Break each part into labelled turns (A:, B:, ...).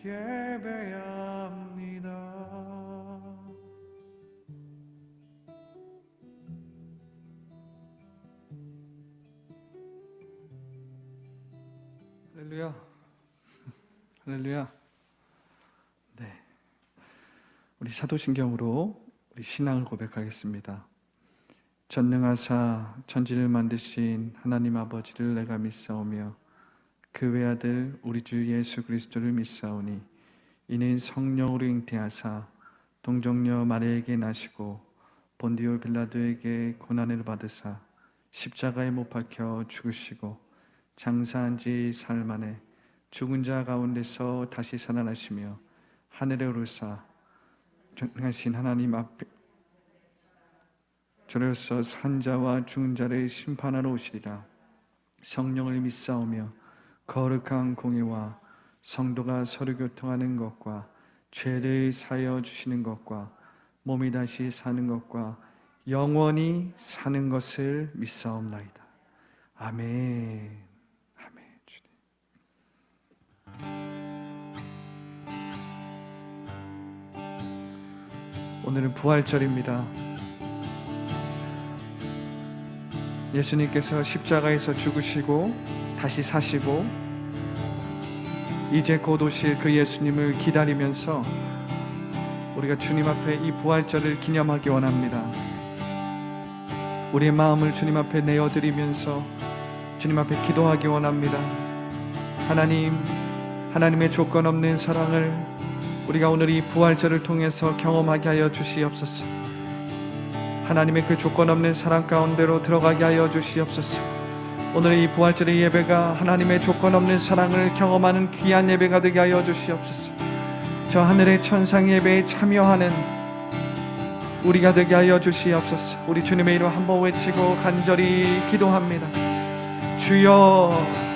A: 예배합니다. 할렐루야, 할렐루야. 네, 우리 사도신경으로 우리 신앙을 고백하겠습니다. 전능하사 천지를 만드신 하나님 아버지를 내가 믿사오며 그 외아들 우리 주 예수 그리스도를 믿사오니 이는 성령으로 잉태하사 동정녀 마리아에게 나시고 본디오 빌라도에게 고난을 받으사 십자가에 못 박혀 죽으시고 장사한 지 사흘 만에 죽은 자 가운데서 다시 살아나시며 하늘에 오르사 전능하신 하나님 앞에 저로서 산 자와 죽은 자를 심판하러 오시리라. 성령을 믿사오며 거룩한 공의와 성도가 서로 교통하는 것과 죄를 사하여 주시는 것과 몸이 다시 사는 것과 영원히 사는 것을 믿사옵나이다. 아멘. 아멘. 오늘은 부활절입니다. 예수님께서 십자가에서 죽으시고 다시 사시고 이제 곧 오실 그 예수님을 기다리면서 우리가 주님 앞에 이 부활절을 기념하기 원합니다. 우리의 마음을 주님 앞에 내어드리면서 주님 앞에 기도하기 원합니다. 하나님의 조건 없는 사랑을 우리가 오늘 이 부활절을 통해서 경험하게 하여 주시옵소서. 하나님의 그 조건 없는 사랑 가운데로 들어가게 하여 주시옵소서. 오늘 이 부활절의 예배가 하나님의 조건 없는 사랑을 경험하는 귀한 예배가 되게 하여 주시옵소서. 저 하늘의 천상 예배에 참여하는 우리가 되게 하여 주시옵소서. 우리 주님의 이름 한번 외치고 간절히 기도합니다. 주여,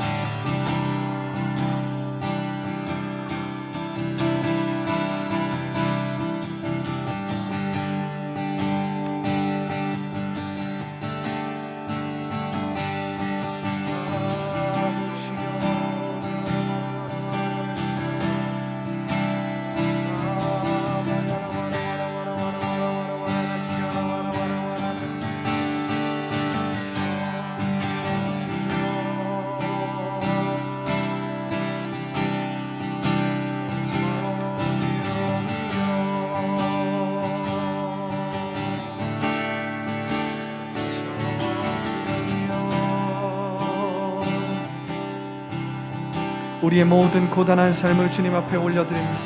A: 우리의 모든 고단한 삶을 주님 앞에 올려드립니다.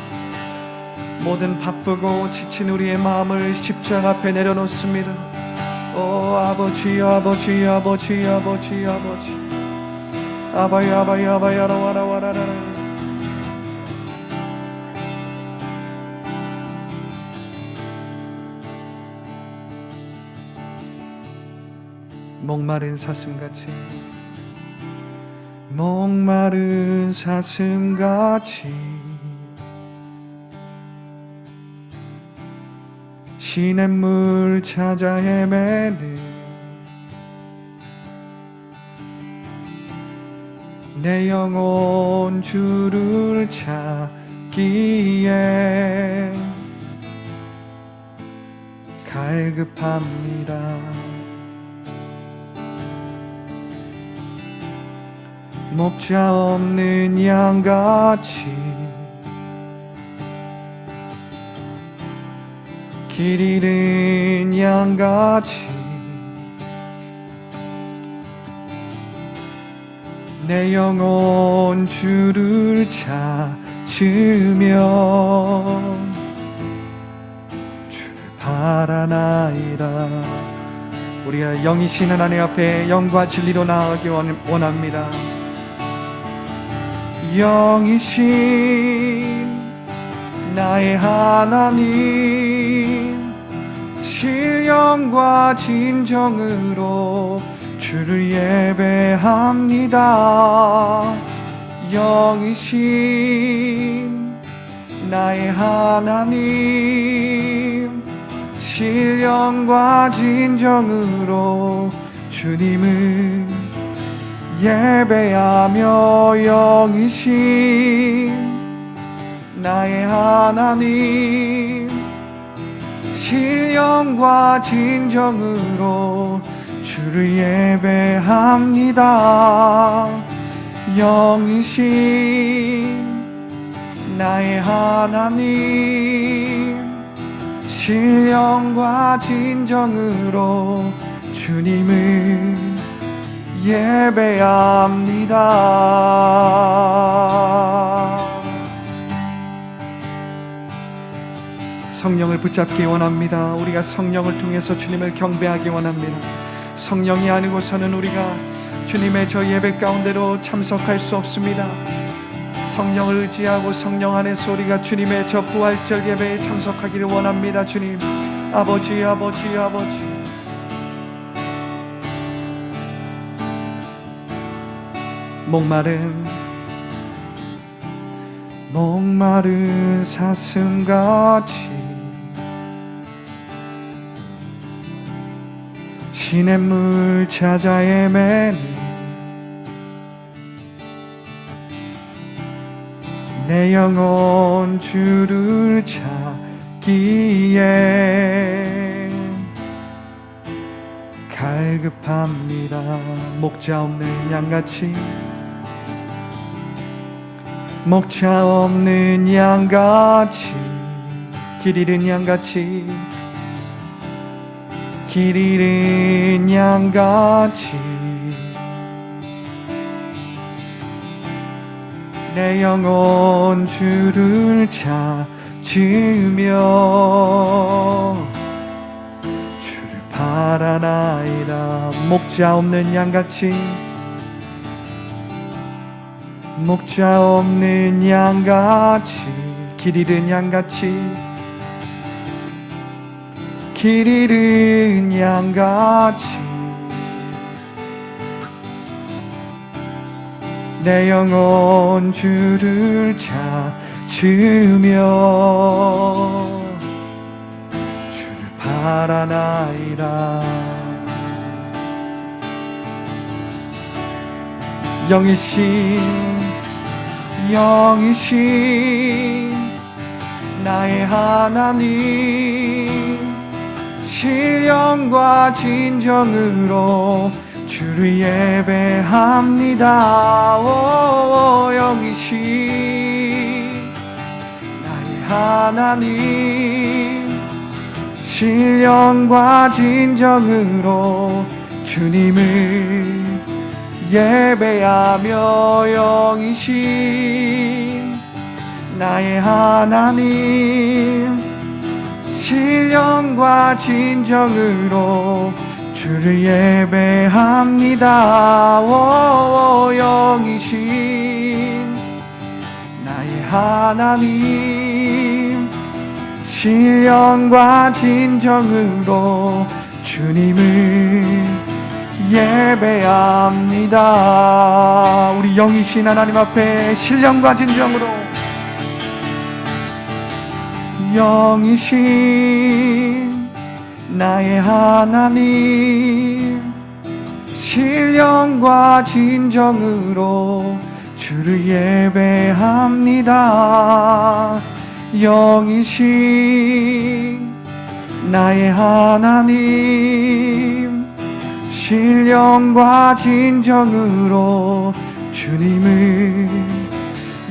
A: 모든 바쁘고 지친 우리의 마음을 십자가 앞에 내려놓습니다. 오 아버지 아버지 아버지 아버지 아버지 아바이 아바이 아바이 아라와라와라라. 목마른 사슴같이 목마른 사슴같이 시냇물 찾아 헤매는 내 영혼 주를 찾기에 갈급합니다. 목자 없는 양같이 길 잃은 양같이 내 영혼 주를 찾으며 주를 바라나이다. 우리가 영이신 하나님 앞에 영과 진리로 나아가기 원합니다. 영이신 나의 하나님, 신령과 진정으로 주를 예배합니다. 영이신 나의 하나님, 신령과 진정으로 주님을 예배하며 영이신 나의 하나님, 신령과 진정으로 주를 예배합니다. 영이신 나의 하나님, 신령과 진정으로 주님을 예배합니다. 성령을 붙잡기 원합니다. 우리가 성령을 통해서 주님을 경배하기 원합니다. 성령이 아니고서는 우리가 주님의 저 예배 가운데로 참석할 수 없습니다. 성령을 의지하고 성령 안에서 우리가 주님의 저 부활절 예배에 참석하기를 원합니다. 주님, 아버지, 아버지, 아버지, 목마른 사슴같이 시냇물 찾아 헤매는 내 영혼 주를 찾기에 갈급합니다. 목자 없는 양같이, 목자 없는 양같이, 길 잃은 양같이, 길 잃은 양같이 내 영혼 주를 찾으며 주를 바라나이다. 목자 없는 양같이, 목자 없는 양같이, 길 잃은 양같이, 길 잃은 양같이 내 영혼 주를 찾으며 주를 바라나이다. 영이신 나의 하나님, 신령과 진정으로 주를 예배합니다. 오, 영이신 나의 하나님, 신령과 진정으로 주님을 예배하며 영이신 나의 하나님, 신령과 진정으로 주를 예배합니다. 오, 영이신 나의 하나님, 신령과 진정으로 주님을 예배합니다. 우리 영이신 하나님 앞에 신령과 진정으로, 영이신 나의 하나님, 신령과 진정으로 주를 예배합니다. 영이신 나의 하나님, 신령과 진정으로 주님을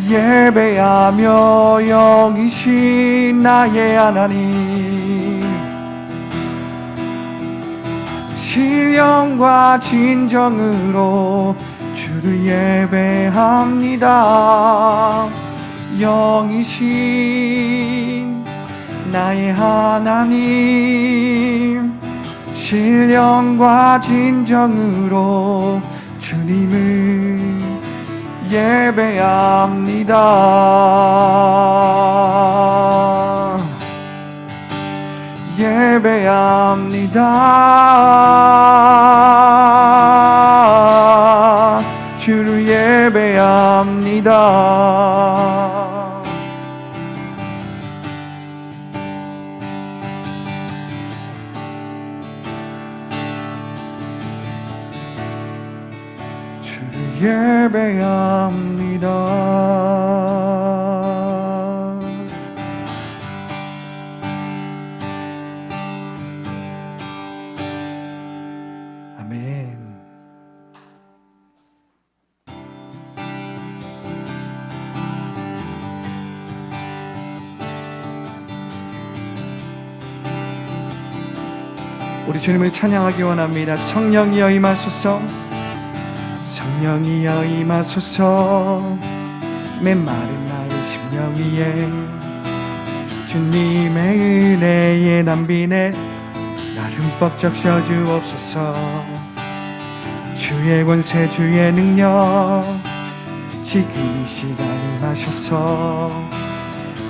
A: 예배하며 영이신 나의 하나님, 신령과 진정으로 주를 예배합니다. 영이신 나의 하나님, 신령과 진정으로 주님을 예배합니다. 예배합니다. 주를 예배합니다. 주를 예배합니다. 우리 주님을 찬양하기 원합니다. 성령이여 임하소서, 성령이여 임하소서. 메마른 나의 심령 위에 주님의 은혜의 담비네 나를 흠뻑 적셔주옵소서. 주의 권세 주의 능력 지금 이 시간 임하셔서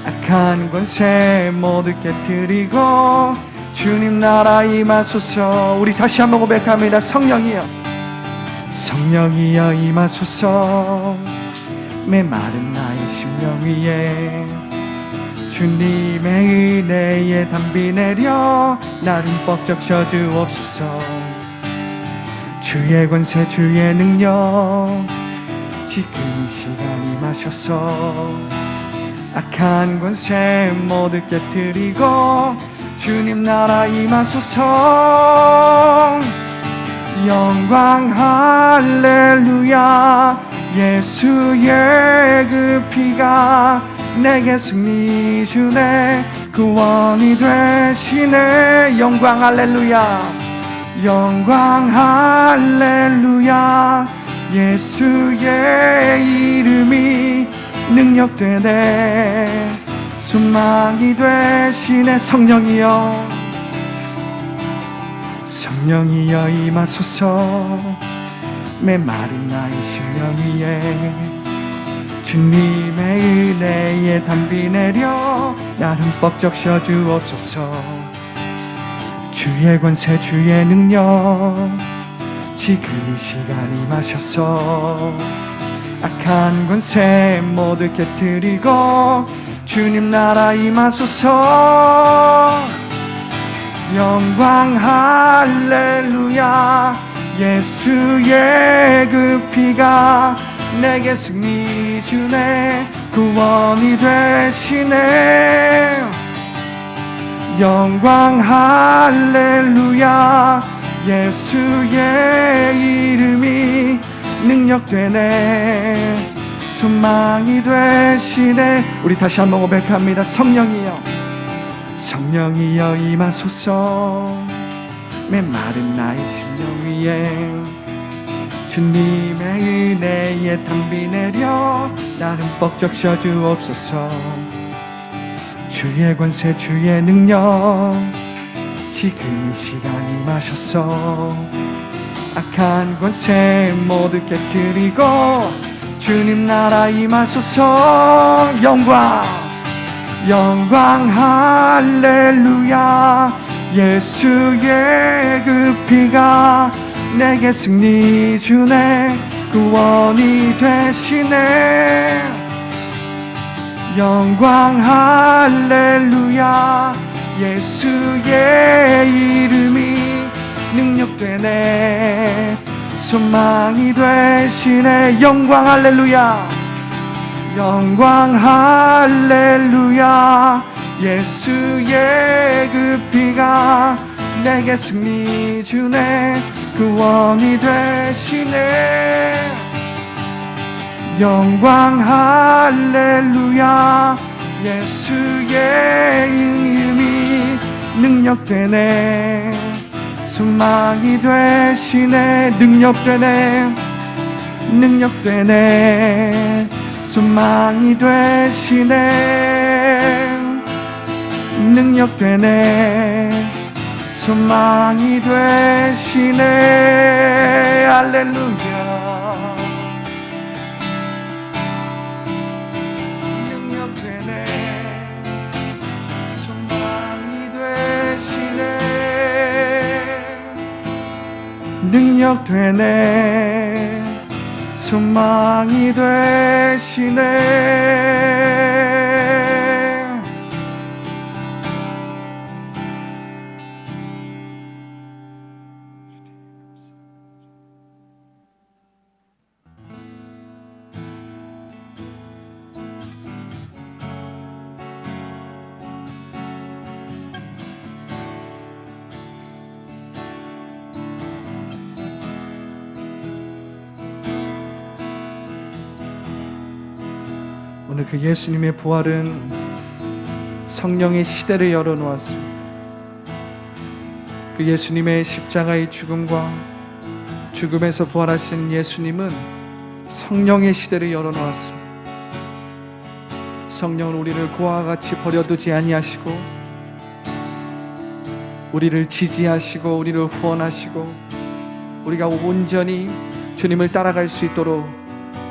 A: 악한 권세 모두 깨뜨리고 주님 나라 임하소서. 우리 다시 한번 고백합니다. 성령이여, 성령이여 임하소서. 메마른 나의 심령 위에 주님의 은혜의 담비 내려 나를 흠뻑 적셔주옵소서. 주의 권세 주의 능력 지금 이 시간 임하셔서 악한 권세 모두 깨뜨리고 주님 나라 임하소서. 영광 할렐루야. 예수의 그 피가 내게 승리 주네 구원이 되시네. 영광 할렐루야. 영광 할렐루야. 예수의 이름이 능력되네 소망이 되시네. 성령이여, 성령이여 임하소서. 메마른 나의 심령 위에 주님의 은혜의 담비 내려 나를 흠뻑 적셔주옵소서. 주의 권세 주의 능력 지금 이 시간 임하셔서 악한 권세 모두 깨뜨리고 주님 나라 임하소서. 영광 할렐루야. 예수의 그 피가 내게 승리 주네 구원이 되시네. 영광 할렐루야. 예수의 이름이 능력되네 소망이 되시네. 우리 다시 한번 고백합니다. 성령이여, 성령이여 임하소서. 메마른 나의 심령 위에 주님의 은혜의 담비 내려 나를 흠뻑 적셔주옵소서. 주의 권세 주의 능력 지금 이 시간 임하셔서 악한 권세 모두 깨뜨리고 주님 나라 임하소서. 영광, 영광 할렐루야. 예수의 그 피가 내게 승리 주네 구원이 되시네. 영광 할렐루야. 예수의 이름이 능력되네 소망이 되시네. 영광 할렐루야. 영광 할렐루야. 예수의 그 피가 내게 승리 주네 구원이 되시네. 영광 할렐루야. 예수의 이름이 능력되네 소망이 되시네. 능력되네 능력되네 소망이 되시네. 능력되네 소망이 되시네. 할렐루야. 능력되네 소망이 되시네. 능력되네 소망이 되시네. 오늘 그 예수님의 부활은 성령의 시대를 열어놓았습니다. 그 예수님의 십자가의 죽음과 죽음에서 부활하신 예수님은 성령의 시대를 열어놓았습니다. 성령은 우리를 그와 같이 버려두지 아니하시고 우리를 지지하시고 우리를 후원하시고 우리가 온전히 주님을 따라갈 수 있도록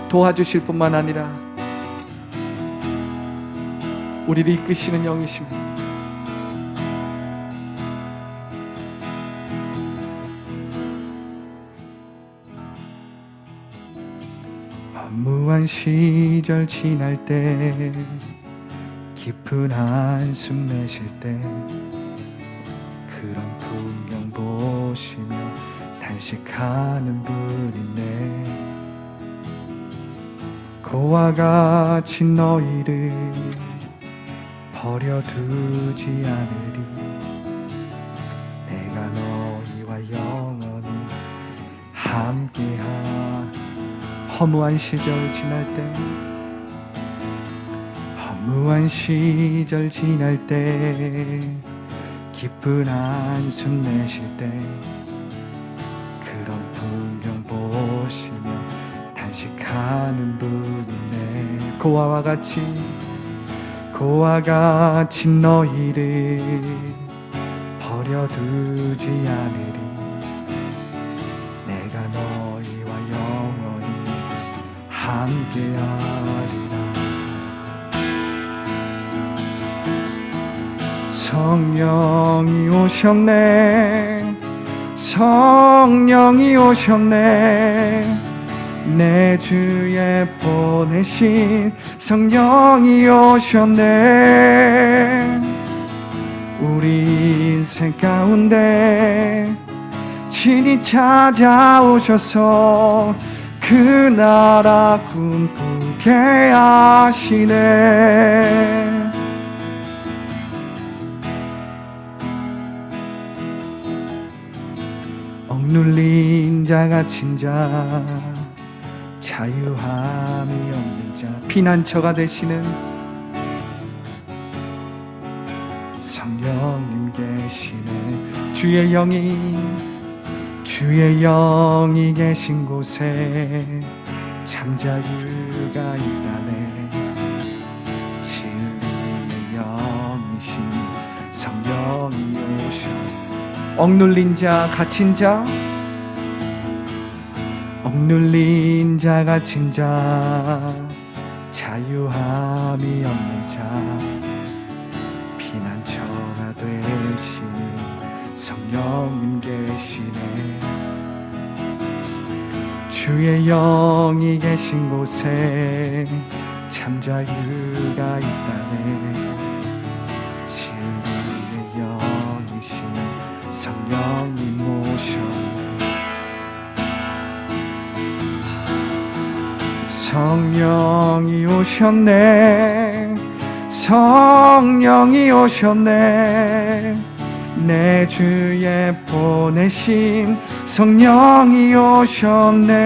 A: 도와주실 뿐만 아니라 우리를 이끄시는 영이십니다. 허무한 시절 지날 때 깊은 한숨 내쉴 때 그런 풍경 보시며 단식하는 분 있네. 그와 같이 너희를 버려두지 않으리. 내가 너희와 영원히 함께하. 허무한 시절 지날 때 허무한 시절 지날 때 깊은 한숨 내쉴 때 그런 풍경 보시며 단식하는 분이네. 그와 같이 너희를 버려두지 않으리. 내가 너희와 영원히 함께하리라. 성령이 오셨네. 성령이 오셨네. 내 주에 보내신 성령이 오셨네. 우리 인생 가운데 친히 찾아오셔서 그 나라 꿈꾸게 하시네. 억눌린 자 갇힌 자 자유함이 없는 자 피난처가 되시는 성령님 계시네. 주의 영이 계신 곳에 참 자유가 있다네. 진리의 영이신 성령이 오셔. 억눌린 자 갇힌 자 억눌린 자 갇힌 자 자유함이 없는 자 피난처가 되시는 성령님 계시네. 주의 영이 계신 곳에 참 자유가 있다네. 진리의 영이신 성령님 오셨네. 성령이 오셨네. 성령이 오셨네. 내 주에 보내신 성령이 오셨네.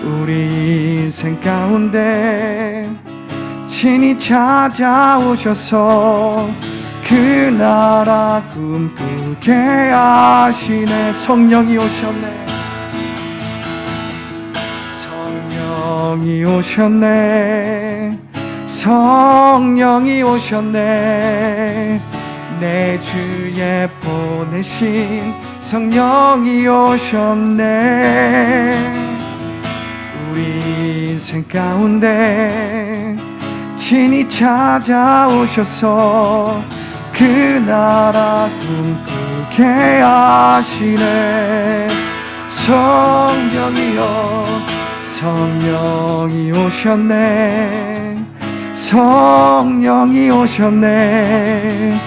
A: 우리 인생 가운데 친히 찾아오셔서 그 나라 꿈꾸게 하시네. 성령이 오셨네. 성령이 오셨네. 성령이 오셨네. 내 주에 보내신 성령이 오셨네. 우리 인생 가운데 친히 찾아오셔서 그 나라 꿈꾸게 하시네. 성령이여 성령이 오셨네. 성령이 오셨네.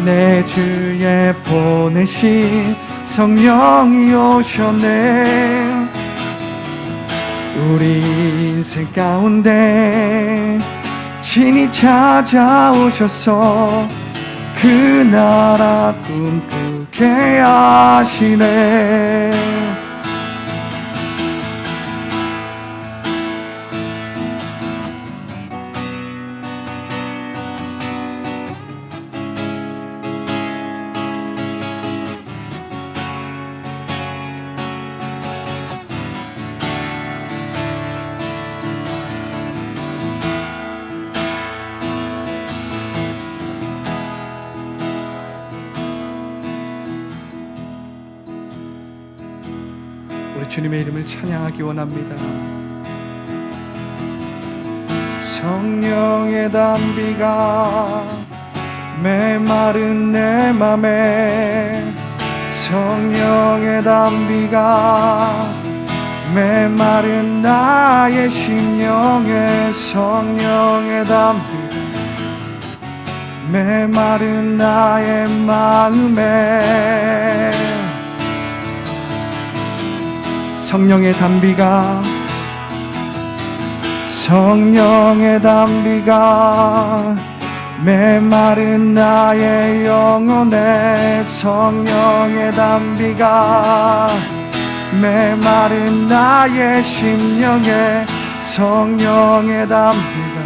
A: 내 주에 보내신 성령이 오셨네. 우리 인생 가운데 친히 찾아오셔서 그 나라 꿈꾸게 하시네. 주님의 이름을 찬양하기 원합니다. 성령의 담비가 메마른 내 맘에, 성령의 담비가 메마른 나의 심령에, 성령의 담비가 메마른 나의 마음에, 성령의 담비가, 성령의 담비가 메마른 나의 영혼에, 성령의 담비가 메마른 나의 심령에, 성령의 담비가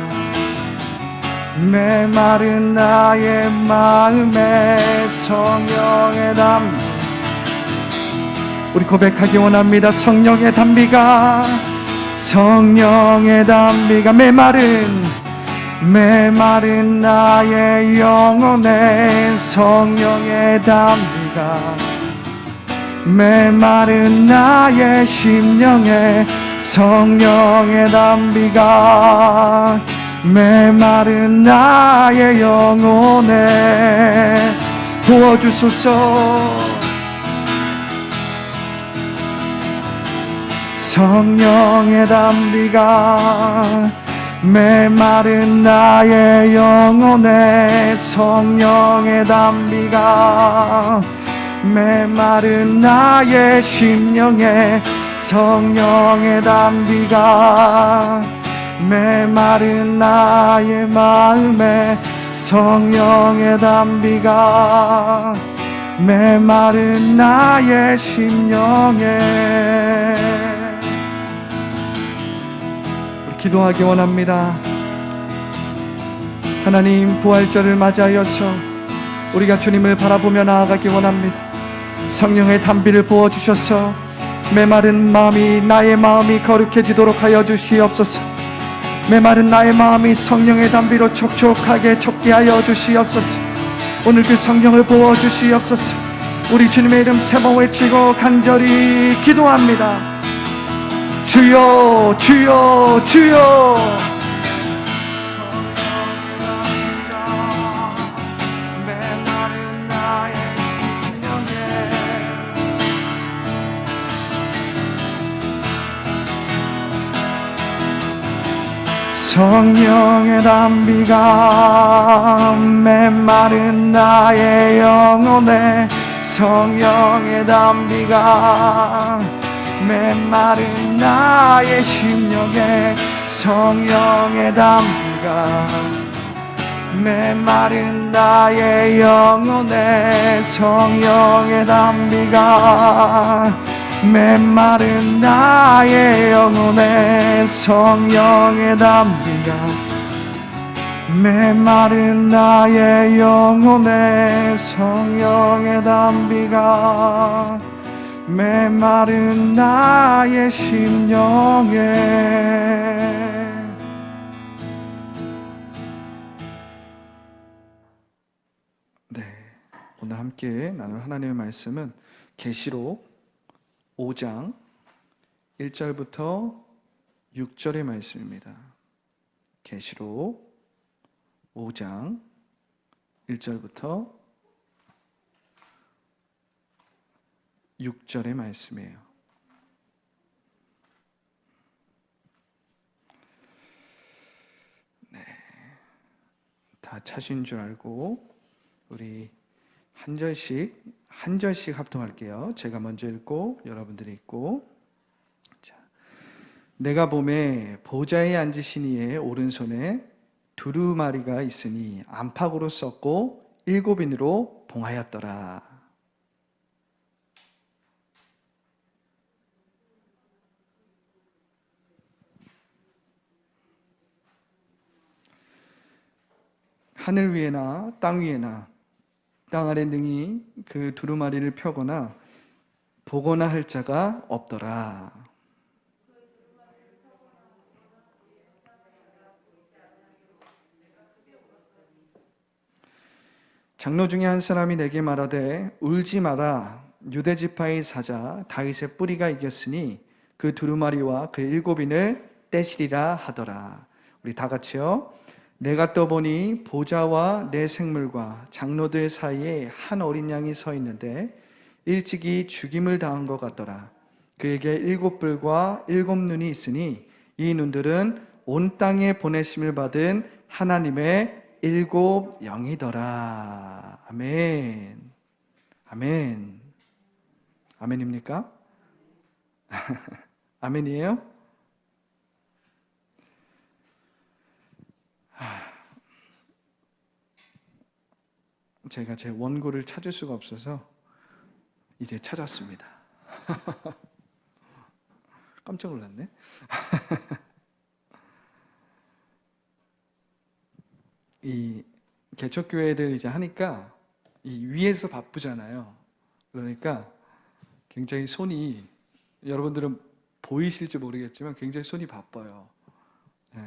A: 메마른 나의 마음에, 성령의 담비. 우리 고백하기 원합니다. 성령의 담비가, 성령의 담비가 메마른 나의 영혼에, 성령의 담비가 메마른 나의 심령에, 성령의 담비가 메마른 나의 영혼에 부어주소서. 성령의 담비가 메마른 나의 영혼에, 성령의 담비가 메마른 나의 심령에, 성령의 담비가 메마른 나의 마음에, 성령의 담비가 메마른 나의 심령에. 우리 기도하기 원합니다. 하나님, 부활절을 맞이하여서 우리가 주님을 바라보며 나아가기 원합니다. 성령의 담비를 부어주셔서 메마른 마음이, 나의 마음이 거룩해지도록 하여 주시옵소서. 메마른 나의 마음이 성령의 담비로 촉촉하게 촉게 하여 주시옵소서. 오늘 그 성령을 부어주시옵소서. 우리 주님의 이름 세 번 외치고 간절히 기도합니다. 주여, 주여, 주여. 성령의 담비가 메마른 나의 영혼에, 성령의 담비가 메마른 나의 심령에, 성령의 담비가 메마른 나의 영혼에, 성령의 담비가 메마른 나의 영혼에, 성령의 담비가 메마른 나의 영혼에, 성령의 담비가 메마른 나의 심령에. 네, 오늘 함께 나눌 하나님의 말씀은 계시록 5장 1절부터 6절의 말씀입니다. 계시록 5장 1절부터 6절의 말씀이에요. 네, 다 찾은 줄 알고 우리 한 절씩 합동할게요. 제가 먼저 읽고 여러분들이 읽고. 자, 내가 보매 보좌에 앉으신 이의 오른손에 두루마리가 있으니 안팎으로 썼고 7인으로 봉하였더라. 하늘 위에나 땅 위에나 땅 아래 능히 그 두루마리를 펴거나 보거나 할 자가 없더라. 장로 중에 한 사람이 내게 말하되 울지 마라. 유대 지파의 사자 다윗의 뿌리가 이겼으니 그 두루마리와 그 7인을 떼시리라 하더라. 우리 다 같이요. 내가 떠보니 보좌와 내 생물과 장로들 사이에 한 어린 양이 서 있는데 일찍이 죽임을 당한 것 같더라. 그에게 7뿔과 7눈이 있으니 이 눈들은 온 땅에 보내심을 받은 하나님의 7 영이더라. 아멘. 아멘. 아멘입니까? 아멘이에요? 제가 제 원고를 찾을 수가 없어서 이제 찾았습니다. 깜짝 놀랐네. 이 개척교회를 이제 하니까 이 위에서 바쁘잖아요. 그러니까 굉장히 손이, 여러분들은 보이실지 모르겠지만 굉장히 손이 바빠요. 네.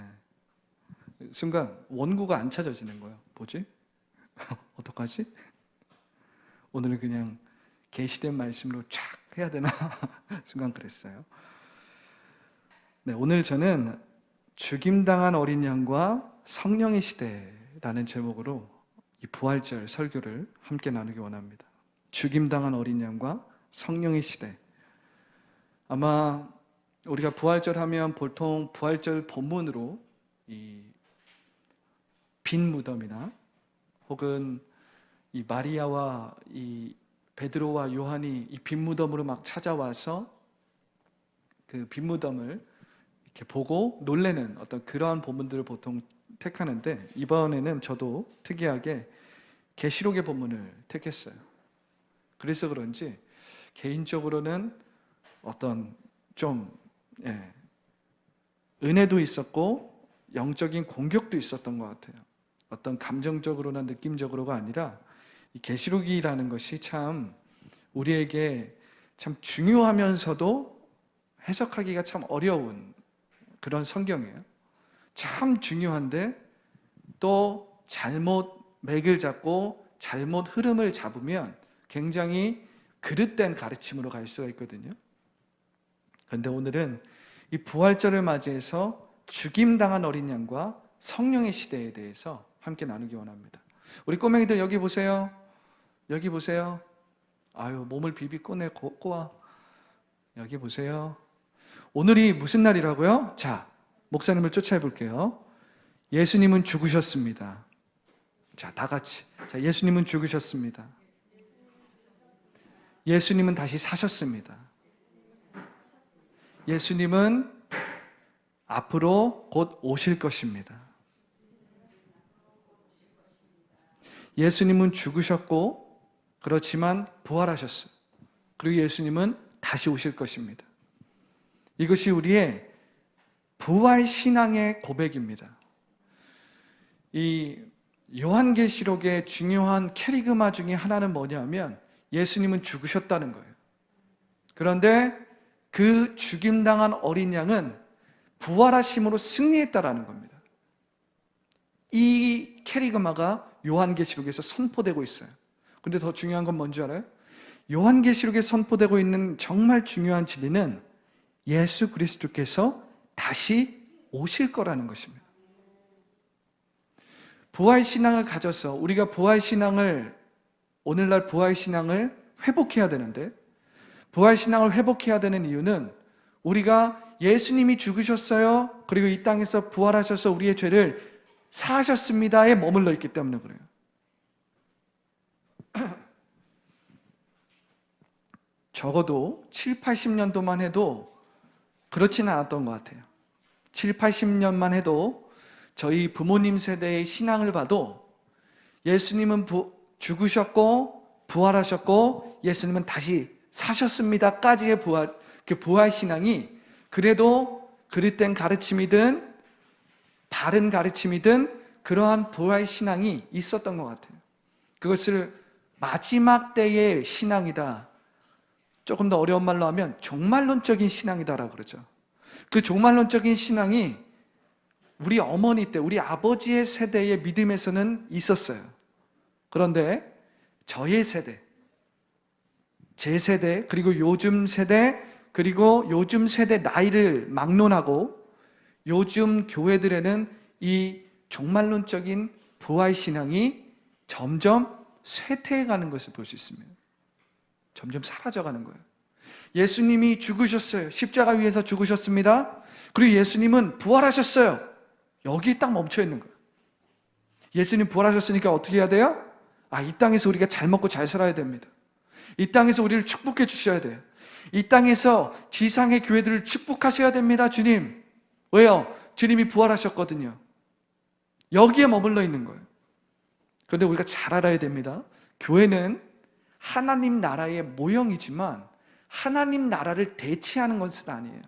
A: 순간 원고가 안 찾아지는 거예요. 뭐지? 어떡하지? 오늘은 그냥 계시된 말씀으로 쫙 해야 되나? 순간 그랬어요. 네, 오늘 저는 죽임당한 어린 양과 성령의 시대라는 제목으로 이 부활절 설교를 함께 나누기 원합니다. 죽임당한 어린 양과 성령의 시대. 아마 우리가 부활절 하면 보통 부활절 본문으로 이 빈 무덤이나 혹은 이 마리아와 이 베드로와 요한이 이 빈 무덤으로 막 찾아와서 그 빈 무덤을 이렇게 보고 놀래는 어떤 그러한 본문들을 보통 택하는데, 이번에는 저도 특이하게 계시록의 본문을 택했어요. 그래서 그런지 개인적으로는 어떤 좀 은혜도 있었고 영적인 공격도 있었던 것 같아요. 어떤 감정적으로나 느낌적으로가 아니라 이 계시록이라는 것이 참 우리에게 참 중요하면서도 해석하기가 참 어려운 그런 성경이에요. 참 중요한데 또 잘못 맥을 잡고 잘못 흐름을 잡으면 굉장히 그릇된 가르침으로 갈 수가 있거든요. 그런데 오늘은 이 부활절을 맞이해서 죽임당한 어린 양과 성령의 시대에 대해서 함께 나누기 원합니다. 우리 꼬맹이들 여기 보세요. 여기 보세요. 아유, 몸을 비비 꺼내 꼬아. 여기 보세요. 오늘이 무슨 날이라고요? 자, 목사님을 쫓아해 볼게요. 예수님은 죽으셨습니다. 자, 다 같이. 자, 예수님은 죽으셨습니다. 예수님은 다시 사셨습니다. 예수님은 앞으로 곧 오실 것입니다. 예수님은 죽으셨고 그렇지만 부활하셨어요. 그리고 예수님은 다시 오실 것입니다. 이것이 우리의 부활신앙의 고백입니다. 이 요한계시록의 중요한 캐리그마 중에 하나는 뭐냐면 예수님은 죽으셨다는 거예요. 그런데 그 죽임당한 어린 양은 부활하심으로 승리했다라는 겁니다. 이 캐리그마가 요한계시록에서 선포되고 있어요. 그런데 더 중요한 건 뭔지 알아요? 요한계시록에 선포되고 있는 정말 중요한 진리는 예수 그리스도께서 다시 오실 거라는 것입니다. 부활신앙을 가져서 우리가 오늘날 부활신앙을 회복해야 되는데, 부활신앙을 회복해야 되는 이유는 우리가 예수님이 죽으셨어요, 그리고 이 땅에서 부활하셔서 우리의 죄를 사하셨습니다에 머물러 있기 때문에 그래요. 적어도 7, 80년도만 해도 그렇지는 않았던 것 같아요. 7, 80년만 해도 저희 부모님 세대의 신앙을 봐도 예수님은 죽으셨고 부활하셨고 예수님은 다시 사셨습니다까지의 부활 신앙이 그래도 그릇된 가르침이든 바른 가르침이든 그러한 부활 신앙이 있었던 것 같아요. 그것을 마지막 때의 신앙이다, 조금 더 어려운 말로 하면 종말론적인 신앙이다라고 그러죠. 그 종말론적인 신앙이 우리 어머니 때, 우리 아버지의 세대의 믿음에서는 있었어요. 그런데 저의 세대, 제 세대 그리고 요즘 세대 그리고 요즘 세대 나이를 막론하고 요즘 교회들에는 이 종말론적인 부활신앙이 점점 쇠퇴해가는 것을 볼 수 있습니다. 점점 사라져가는 거예요. 예수님이 죽으셨어요. 십자가 위에서 죽으셨습니다. 그리고 예수님은 부활하셨어요. 여기에 딱 멈춰 있는 거예요. 예수님 부활하셨으니까 어떻게 해야 돼요? 이 땅에서 우리가 잘 먹고 잘 살아야 됩니다. 이 땅에서 우리를 축복해 주셔야 돼요. 이 땅에서 지상의 교회들을 축복하셔야 됩니다, 주님. 왜요? 주님이 부활하셨거든요. 여기에 머물러 있는 거예요. 그런데 우리가 잘 알아야 됩니다. 교회는 하나님 나라의 모형이지만 하나님 나라를 대체하는 것은 아니에요.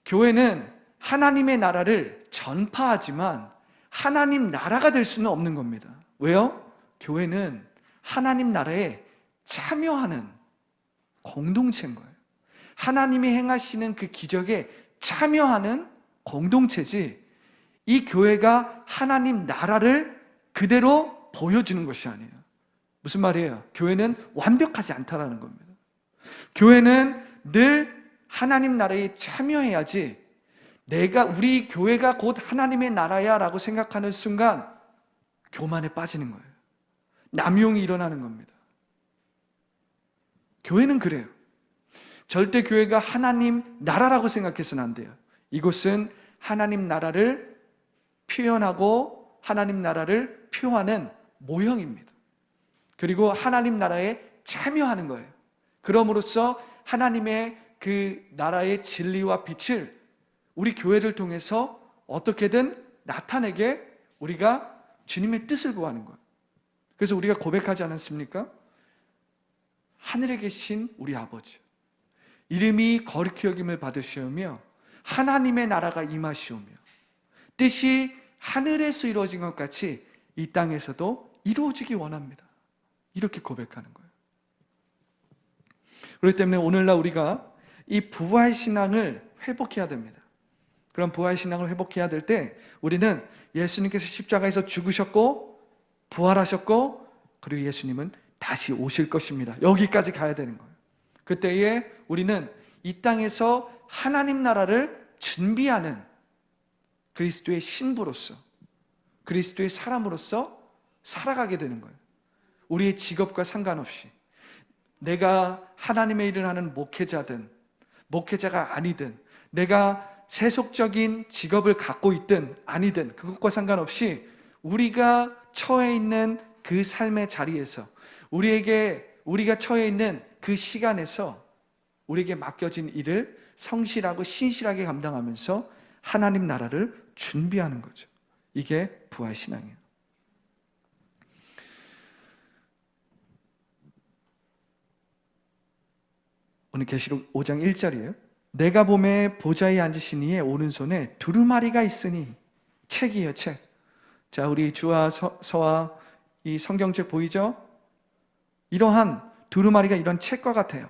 A: 교회는 하나님의 나라를 전파하지만 하나님 나라가 될 수는 없는 겁니다. 왜요? 교회는 하나님 나라에 참여하는 공동체인 거예요. 하나님이 행하시는 그 기적에 참여하는 공동체지, 이 교회가 하나님 나라를 그대로 보여주는 것이 아니에요. 무슨 말이에요? 교회는 완벽하지 않다라는 겁니다. 교회는 늘 하나님 나라에 참여해야지, 우리 교회가 곧 하나님의 나라야 라고 생각하는 순간 교만에 빠지는 거예요. 남용이 일어나는 겁니다. 교회는 그래요. 절대 교회가 하나님 나라라고 생각해서는 안 돼요. 이곳은 하나님 나라를 표현하고 하나님 나라를 표하는 모형입니다. 그리고 하나님 나라에 참여하는 거예요. 그럼으로써 하나님의 그 나라의 진리와 빛을 우리 교회를 통해서 어떻게든 나타내게 우리가 주님의 뜻을 구하는 거예요. 그래서 우리가 고백하지 않았습니까? 하늘에 계신 우리 아버지, 이름이 거룩히 여김을 받으시오며 하나님의 나라가 임하시오며 뜻이 하늘에서 이루어진 것 같이 이 땅에서도 이루어지기 원합니다. 이렇게 고백하는 거예요. 그렇기 때문에 오늘날 우리가 이 부활신앙을 회복해야 됩니다. 그런 부활신앙을 회복해야 될 때 우리는 예수님께서 십자가에서 죽으셨고 부활하셨고 그리고 예수님은 다시 오실 것입니다. 여기까지 가야 되는 거예요. 그때에 우리는 이 땅에서 하나님 나라를 준비하는 그리스도의 신부로서, 그리스도의 사람으로서 살아가게 되는 거예요. 우리의 직업과 상관없이 내가 하나님의 일을 하는 목회자든 목회자가 아니든 내가 세속적인 직업을 갖고 있든 아니든 그것과 상관없이 우리가 처해 있는 그 삶의 자리에서 우리가 처해 있는 그 시간에서 우리에게 맡겨진 일을 성실하고 신실하게 감당하면서 하나님 나라를 준비하는 거죠. 이게 부활신앙이에요. 오늘 계시록 5장 1절이에요. 내가 봄에 보좌에 앉으신 이의 오른손에 두루마리가 있으니, 책이에요, 책. 자, 우리 주와 서와 이 성경책 보이죠? 이러한 두루마리가 이런 책과 같아요.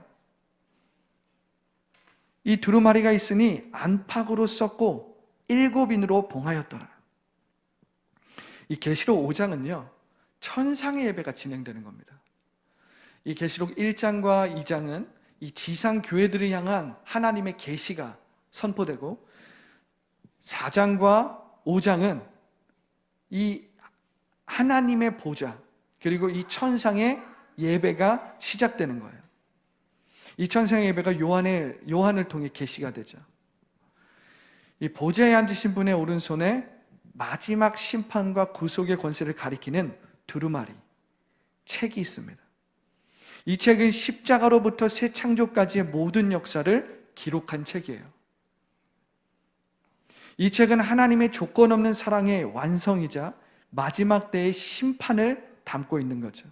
A: 이 두루마리가 있으니 안팎으로 썼고 7인으로 봉하였더라. 이 계시록 5장은요 천상의 예배가 진행되는 겁니다. 이 계시록 1장과 2장은 이 지상 교회들을 향한 하나님의 계시가 선포되고 4장과 5장은 이 하나님의 보좌 그리고 이 천상의 예배가 시작되는 거예요. 이 천상의 예배가 요한을 통해 계시가 되죠. 이 보좌에 앉으신 분의 오른손에 마지막 심판과 구속의 권세를 가리키는 두루마리, 책이 있습니다. 이 책은 십자가로부터 새 창조까지의 모든 역사를 기록한 책이에요. 이 책은 하나님의 조건 없는 사랑의 완성이자 마지막 때의 심판을 담고 있는 거죠.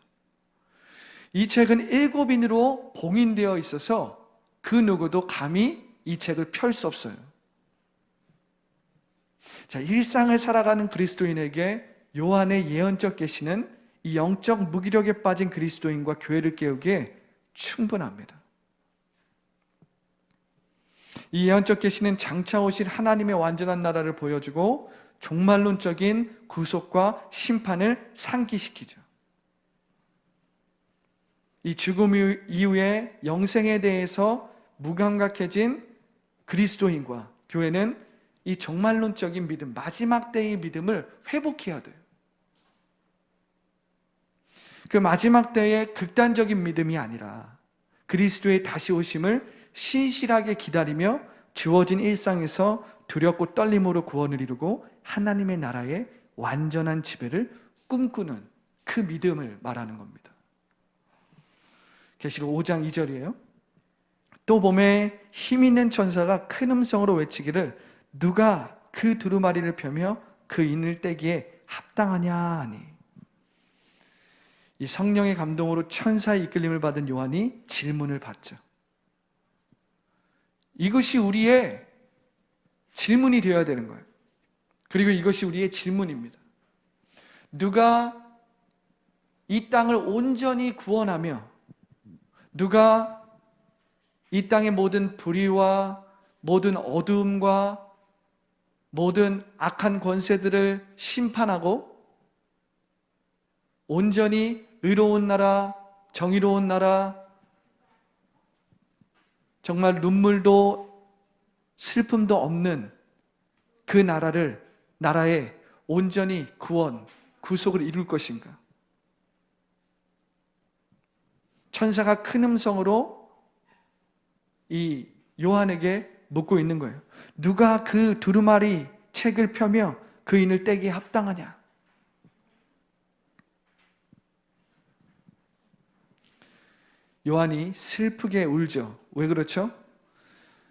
A: 이 책은 7인으로 봉인되어 있어서 그 누구도 감히 이 책을 펼 수 없어요. 자, 일상을 살아가는 그리스도인에게 요한의 예언적 계시는 이 영적 무기력에 빠진 그리스도인과 교회를 깨우기에 충분합니다. 이 예언적 계시는 장차 오실 하나님의 완전한 나라를 보여주고 종말론적인 구속과 심판을 상기시키죠. 이 죽음 이후에 영생에 대해서 무감각해진 그리스도인과 교회는 이 종말론적인 믿음, 마지막 때의 믿음을 회복해야 돼요. 그 마지막 때의 극단적인 믿음이 아니라 그리스도의 다시 오심을 신실하게 기다리며 주어진 일상에서 두렵고 떨림으로 구원을 이루고 하나님의 나라의 완전한 지배를 꿈꾸는 그 믿음을 말하는 겁니다. 계시록 5장 2절이에요. 또 봄에 힘 있는 천사가 큰 음성으로 외치기를 누가 그 두루마리를 펴며 그 인을 떼기에 합당하냐 하니, 이 성령의 감동으로 천사의 이끌림을 받은 요한이 질문을 받죠. 이것이 우리의 질문이 되어야 되는 거예요. 그리고 이것이 우리의 질문입니다. 누가 이 땅을 온전히 구원하며 누가 이 땅의 모든 불의와 모든 어두움과 모든 악한 권세들을 심판하고 온전히 의로운 나라, 정의로운 나라, 정말 눈물도 슬픔도 없는 그 나라에 온전히 구원, 구속을 이룰 것인가? 천사가 큰 음성으로 이 요한에게 묻고 있는 거예요. 누가 그 두루마리 책을 펴며 그 인을 떼기에 합당하냐? 요한이 슬프게 울죠. 왜 그렇죠?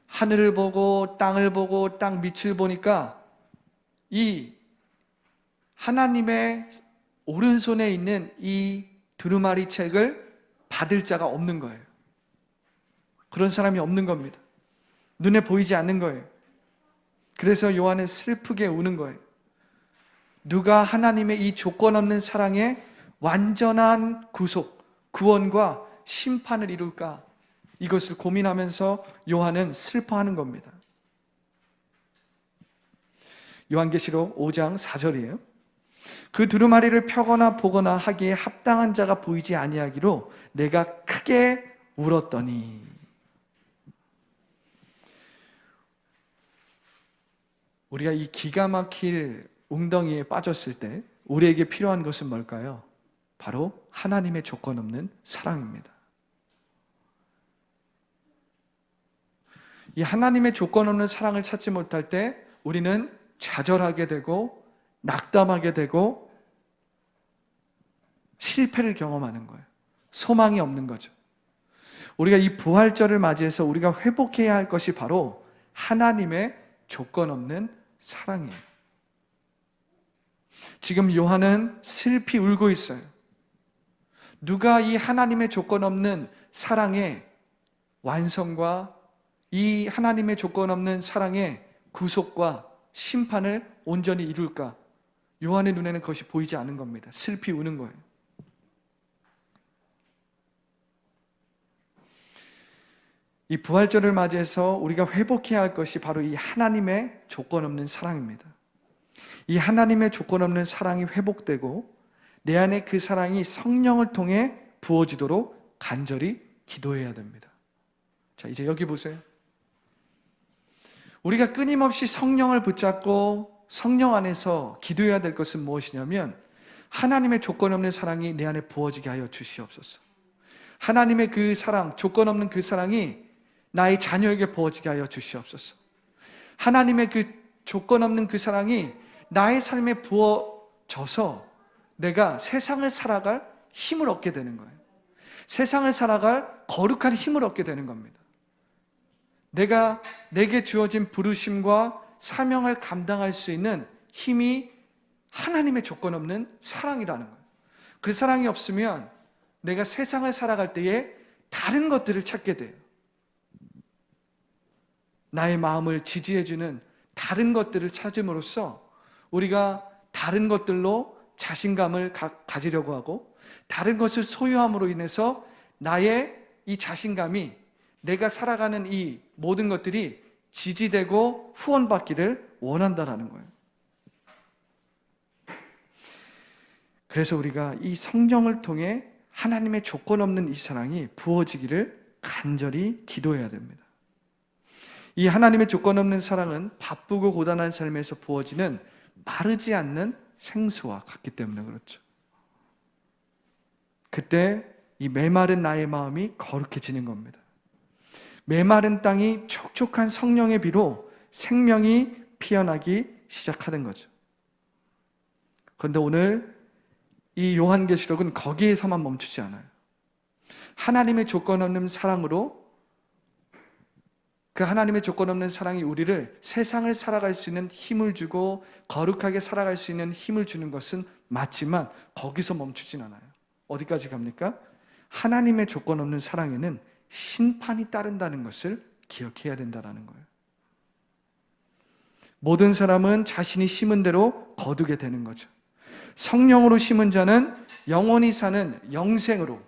A: 하늘을 보고 땅을 보고 땅 밑을 보니까 이 하나님의 오른손에 있는 이 두루마리 책을 받을 자가 없는 거예요. 그런 사람이 없는 겁니다. 눈에 보이지 않는 거예요. 그래서 요한은 슬프게 우는 거예요. 누가 하나님의 이 조건 없는 사랑의 완전한 구속, 구원과 심판을 이룰까? 이것을 고민하면서 요한은 슬퍼하는 겁니다. 요한계시록 5장 4절이에요. 그 두루마리를 펴거나 보거나 하기에 합당한 자가 보이지 아니하기로 내가 크게 울었더니. 우리가 이 기가 막힐 웅덩이에 빠졌을 때 우리에게 필요한 것은 뭘까요? 바로 하나님의 조건 없는 사랑입니다. 이 하나님의 조건 없는 사랑을 찾지 못할 때 우리는 좌절하게 되고 낙담하게 되고 실패를 경험하는 거예요. 소망이 없는 거죠. 우리가 이 부활절을 맞이해서 우리가 회복해야 할 것이 바로 하나님의 조건 없는 사랑이에요. 지금 요한은 슬피 울고 있어요. 누가 이 하나님의 조건 없는 사랑의 완성과 이 하나님의 조건 없는 사랑의 구속과 심판을 온전히 이룰까? 요한의 눈에는 그것이 보이지 않은 겁니다. 슬피 우는 거예요. 이 부활절을 맞이해서 우리가 회복해야 할 것이 바로 이 하나님의 조건 없는 사랑입니다. 이 하나님의 조건 없는 사랑이 회복되고 내 안에 그 사랑이 성령을 통해 부어지도록 간절히 기도해야 됩니다. 자, 이제 여기 보세요. 우리가 끊임없이 성령을 붙잡고 성령 안에서 기도해야 될 것은 무엇이냐면 하나님의 조건 없는 사랑이 내 안에 부어지게 하여 주시옵소서. 하나님의 그 사랑, 조건 없는 그 사랑이 나의 자녀에게 부어지게 하여 주시옵소서. 하나님의 그 조건 없는 그 사랑이 나의 삶에 부어져서 내가 세상을 살아갈 힘을 얻게 되는 거예요. 세상을 살아갈 거룩한 힘을 얻게 되는 겁니다. 내게 주어진 부르심과 사명을 감당할 수 있는 힘이 하나님의 조건 없는 사랑이라는 거예요. 그 사랑이 없으면 내가 세상을 살아갈 때에 다른 것들을 찾게 돼요. 나의 마음을 지지해주는 다른 것들을 찾음으로써 우리가 다른 것들로 자신감을 가지려고 하고 다른 것을 소유함으로 인해서 나의 이 자신감이 내가 살아가는 이 모든 것들이 지지되고 후원받기를 원한다라는 거예요. 그래서 우리가 이 성령을 통해 하나님의 조건 없는 이 사랑이 부어지기를 간절히 기도해야 됩니다. 이 하나님의 조건 없는 사랑은 바쁘고 고단한 삶에서 부어지는 마르지 않는 생수와 같기 때문에 그렇죠. 그때 이 메마른 나의 마음이 거룩해지는 겁니다. 메마른 땅이 촉촉한 성령의 비로 생명이 피어나기 시작하는 거죠. 그런데 오늘 이 요한계시록은 거기에서만 멈추지 않아요. 하나님의 조건 없는 사랑으로, 그 하나님의 조건 없는 사랑이 우리를 세상을 살아갈 수 있는 힘을 주고 거룩하게 살아갈 수 있는 힘을 주는 것은 맞지만 거기서 멈추진 않아요. 어디까지 갑니까? 하나님의 조건 없는 사랑에는 심판이 따른다는 것을 기억해야 된다는 거예요. 모든 사람은 자신이 심은 대로 거두게 되는 거죠. 성령으로 심은 자는 영원히 사는 영생으로,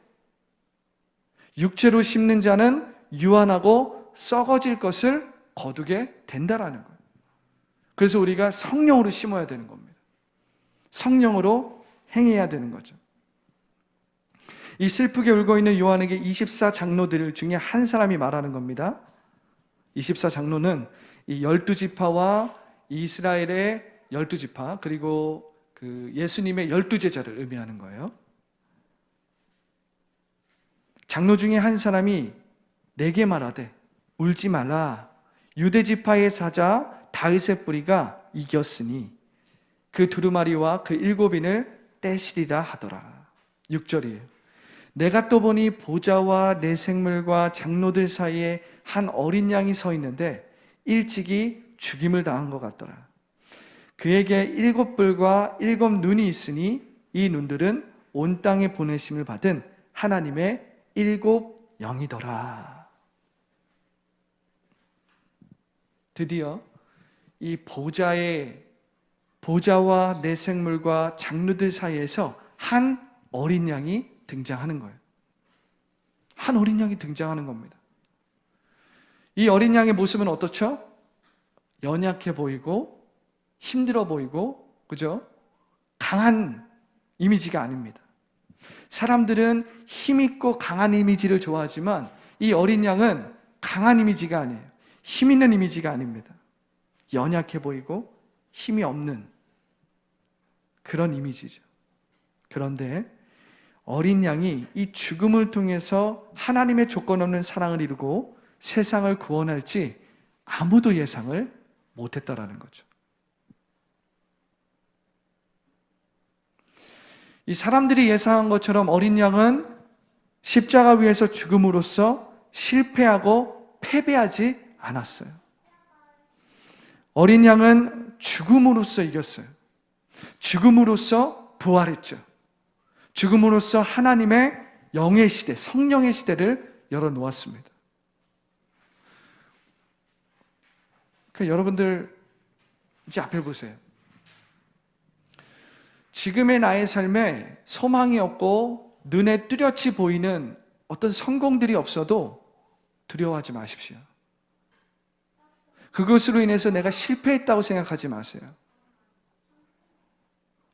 A: 육체로 심는 자는 유한하고 썩어질 것을 거두게 된다라는 거예요. 그래서 우리가 성령으로 심어야 되는 겁니다. 성령으로 행해야 되는 거죠. 이 슬프게 울고 있는 요한에게 24장로들 중에 한 사람이 말하는 겁니다. 24장로는 이 12지파와 이스라엘의 12지파, 그리고 그 예수님의 12제자를 의미하는 거예요. 장로 중에 한 사람이 내게 말하되 울지 말라. 유대지파의 사자 다윗의 뿌리가 이겼으니 그 두루마리와 그 7인을 떼시리라 하더라. 6절이에요. 내가 또 보니 보좌와 내 생물과 장로들 사이에 한 어린 양이 서 있는데 일찍이 죽임을 당한 것 같더라. 그에게 7뿔과 7눈이 있으니 이 눈들은 온 땅에 보내심을 받은 하나님의 7영이더라. 드디어 이 보좌와 내 생물과 장로들 사이에서 한 어린 양이 등장하는 거예요. 한 어린 양이 등장하는 겁니다. 이 어린 양의 모습은 어떻죠? 연약해 보이고 힘들어 보이고, 그죠? 강한 이미지가 아닙니다. 사람들은 힘있고 강한 이미지를 좋아하지만 이 어린 양은 강한 이미지가 아니에요. 힘 있는 이미지가 아닙니다. 연약해 보이고 힘이 없는 그런 이미지죠. 그런데 어린 양이 이 죽음을 통해서 하나님의 조건 없는 사랑을 이루고 세상을 구원할지 아무도 예상을 못했다라는 거죠. 이 사람들이 예상한 것처럼 어린 양은 십자가 위에서 죽음으로써 실패하고 패배하지 않았어요. 어린 양은 죽음으로써 이겼어요. 죽음으로써 부활했죠. 죽음으로써 하나님의 영의 시대, 성령의 시대를 열어놓았습니다. 그러니까 여러분들 이제 앞을 보세요. 지금의 나의 삶에 소망이 없고 눈에 뚜렷이 보이는 어떤 성공들이 없어도 두려워하지 마십시오. 그것으로 인해서 내가 실패했다고 생각하지 마세요.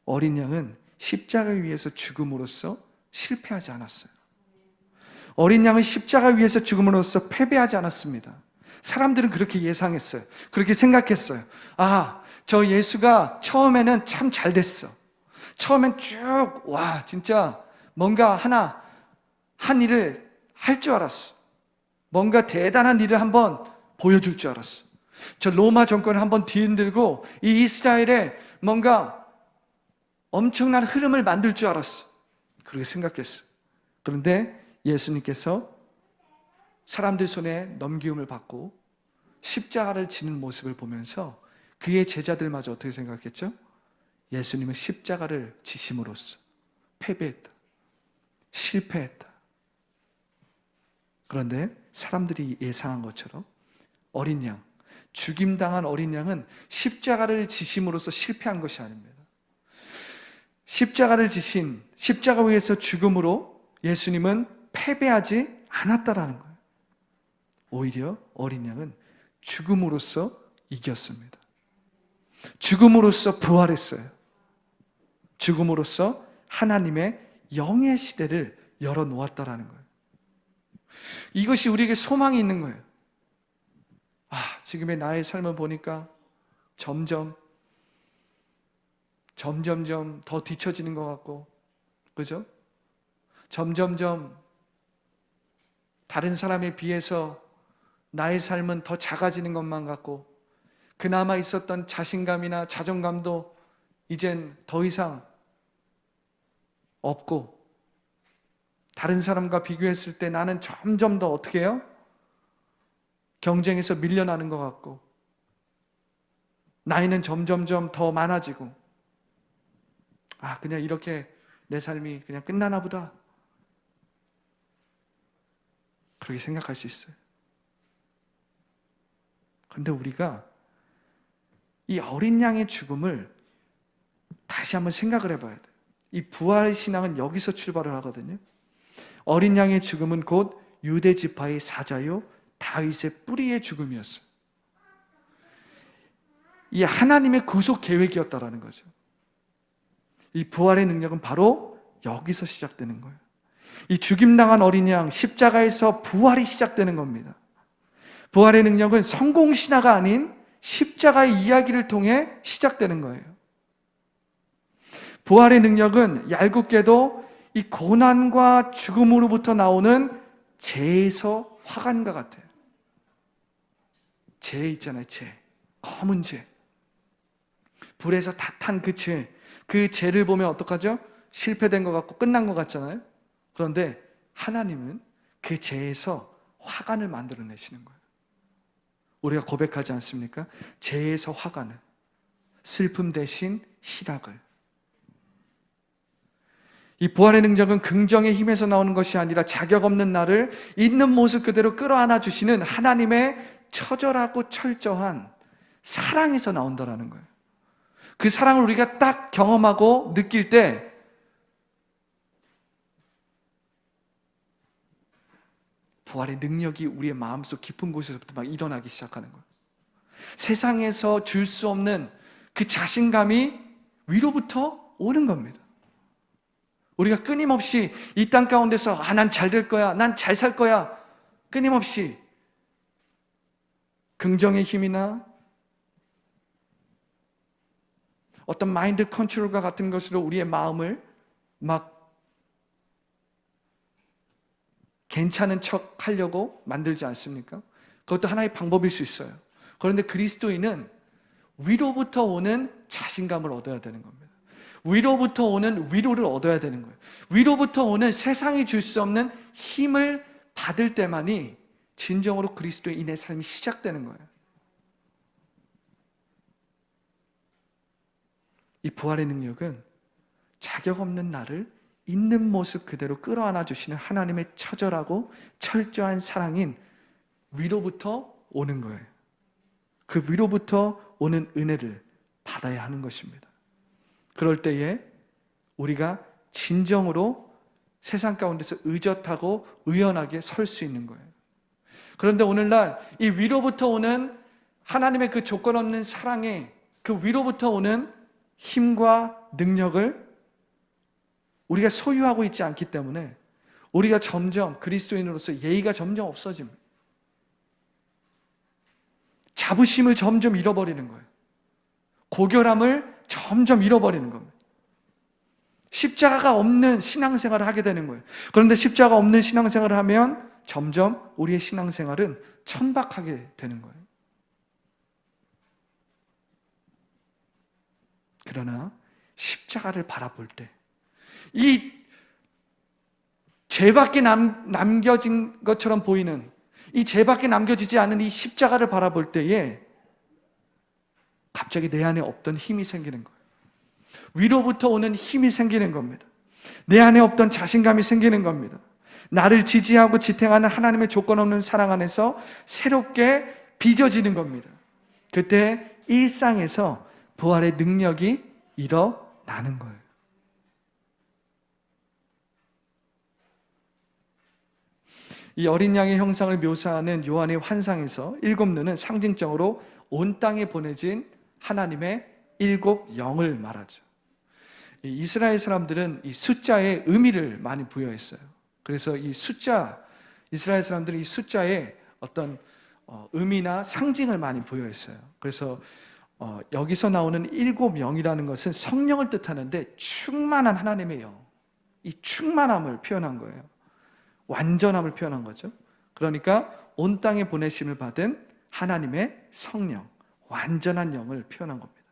A: 어린 양은 십자가 위에서 죽음으로써 실패하지 않았어요. 어린 양은 십자가 위에서 죽음으로써 패배하지 않았습니다. 사람들은 그렇게 예상했어요. 그렇게 생각했어요. 아, 저 예수가 처음에는 참 잘 됐어. 처음엔 쭉, 와, 진짜 뭔가 한 일을 할 줄 알았어. 뭔가 대단한 일을 한번 보여줄 줄 알았어. 저 로마 정권을 한번 뒤흔들고 이 이스라엘에 뭔가 엄청난 흐름을 만들 줄 알았어. 그렇게 생각했어. 그런데 예수님께서 사람들 손에 넘기움을 받고 십자가를 지는 모습을 보면서 그의 제자들마저 어떻게 생각했죠? 예수님은 십자가를 지심으로써 패배했다. 실패했다. 그런데 사람들이 예상한 것처럼 어린 양, 죽임당한 어린 양은 십자가를 지심으로써 실패한 것이 아닙니다. 십자가를 지신, 십자가 위에서 죽음으로 예수님은 패배하지 않았다라는 거예요. 오히려 어린 양은 죽음으로써 이겼습니다. 죽음으로써 부활했어요. 죽음으로써 하나님의 영의 시대를 열어놓았다라는 거예요. 이것이 우리에게 소망이 있는 거예요. 지금의 나의 삶을 보니까 점점 더 뒤처지는 것 같고, 그죠? 점점점 다른 사람에 비해서 나의 삶은 더 작아지는 것만 같고, 그나마 있었던 자신감이나 자존감도 이젠 더 이상 없고, 다른 사람과 비교했을 때 나는 점점 더 어떻게 해요? 경쟁에서 밀려나는 것 같고, 나이는 점점점 더 많아지고, 그냥 이렇게 내 삶이 그냥 끝나나 보다, 그렇게 생각할 수 있어요. 그런데 우리가 이 어린 양의 죽음을 다시 한번 생각을 해봐야 돼요. 이 부활의 신앙은 여기서 출발을 하거든요. 어린 양의 죽음은 곧 유대 지파의 사자요 다윗의 뿌리의 죽음이었어요. 이 하나님의 구속 계획이었다라는 거죠. 이 부활의 능력은 바로 여기서 시작되는 거예요. 이 죽임당한 어린 양, 십자가에서 부활이 시작되는 겁니다. 부활의 능력은 성공신화가 아닌 십자가의 이야기를 통해 시작되는 거예요. 부활의 능력은 얄궂게도 이 고난과 죽음으로부터 나오는 재에서 화관과 같아요. 재 있잖아요, 재. 검은 재. 불에서 다 탄 그 재. 그 재를 보면 어떡하죠? 실패된 것 같고 끝난 것 같잖아요. 그런데 하나님은 그 재에서 화관을 만들어내시는 거예요. 우리가 고백하지 않습니까? 재에서 화관을, 슬픔 대신 희락을. 이 부활의 능력은 긍정의 힘에서 나오는 것이 아니라 자격 없는 나를 있는 모습 그대로 끌어안아 주시는 하나님의 처절하고 철저한 사랑에서 나온다는 거예요. 그 사랑을 우리가 딱 경험하고 느낄 때 부활의 능력이 우리의 마음속 깊은 곳에서부터 막 일어나기 시작하는 거예요. 세상에서 줄 수 없는 그 자신감이 위로부터 오는 겁니다. 우리가 끊임없이 이 땅 가운데서 난 잘 될 거야, 난 잘 살 거야, 끊임없이 긍정의 힘이나 어떤 마인드 컨트롤과 같은 것으로 우리의 마음을 막 괜찮은 척 하려고 만들지 않습니까? 그것도 하나의 방법일 수 있어요. 그런데 그리스도인은 위로부터 오는 자신감을 얻어야 되는 겁니다. 위로부터 오는 위로를 얻어야 되는 거예요. 위로부터 오는 세상이 줄 수 없는 힘을 받을 때만이 진정으로 그리스도인의 삶이 시작되는 거예요. 이 부활의 능력은 자격 없는 나를 있는 모습 그대로 끌어안아 주시는 하나님의 처절하고 철저한 사랑인 위로부터 오는 거예요. 그 위로부터 오는 은혜를 받아야 하는 것입니다. 그럴 때에 우리가 진정으로 세상 가운데서 의젓하고 의연하게 설 수 있는 거예요. 그런데 오늘날 이 위로부터 오는 하나님의 그 조건 없는 사랑에 그 위로부터 오는 힘과 능력을 우리가 소유하고 있지 않기 때문에 우리가 점점 그리스도인으로서 예의가 점점 없어집니다. 자부심을 점점 잃어버리는 거예요. 고결함을 점점 잃어버리는 겁니다. 십자가가 없는 신앙생활을 하게 되는 거예요. 그런데 십자가 없는 신앙생활을 하면 점점 우리의 신앙생활은 천박하게 되는 거예요. 그러나 십자가를 바라볼 때 이 죄밖에 남겨진 것처럼 보이는 이 죄밖에 남겨지지 않은 이 십자가를 바라볼 때에 갑자기 내 안에 없던 힘이 생기는 거예요. 위로부터 오는 힘이 생기는 겁니다. 내 안에 없던 자신감이 생기는 겁니다. 나를 지지하고 지탱하는 하나님의 조건 없는 사랑 안에서 새롭게 빚어지는 겁니다. 그때 일상에서 부활의 능력이 일어나는 거예요. 이 어린 양의 형상을 묘사하는 요한의 환상에서 7눈은 상징적으로 온 땅에 보내진 하나님의 7 영을 말하죠. 이스라엘 사람들은 이 숫자에 의미를 많이 부여했어요. 그래서 이 숫자, 이스라엘 사람들이 이 숫자에 어떤 의미나 상징을 많이 부여했어요. 그래서 여기서 나오는 7영이라는 것은 성령을 뜻하는데 충만한 하나님의 영, 이 충만함을 표현한 거예요. 완전함을 표현한 거죠. 그러니까 온 땅에 보내심을 받은 하나님의 성령, 완전한 영을 표현한 겁니다.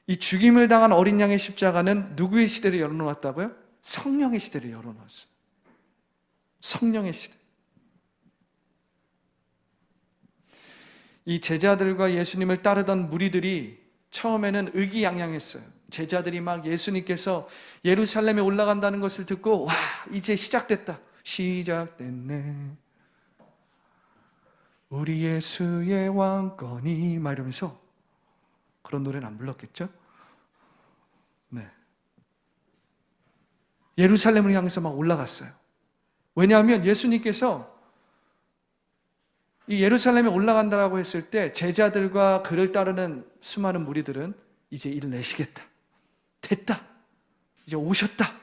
A: 이 죽임을 당한 어린 양의 십자가는 누구의 시대를 열어놓았다고요? 성령의 시대를 열어놓았어요. 성령의 시대. 이 제자들과 예수님을 따르던 무리들이 처음에는 의기양양했어요. 제자들이 막 예수님께서 예루살렘에 올라간다는 것을 듣고 와, 이제 시작됐다. 시작됐네. 우리 예수의 왕권이 막 이러면서 그런 노래는 안 불렀겠죠? 네. 예루살렘을 향해서 막 올라갔어요. 왜냐하면 예수님께서 이 예루살렘에 올라간다라고 했을 때 제자들과 그를 따르는 수많은 무리들은 이제 일을 내시겠다. 됐다. 이제 오셨다.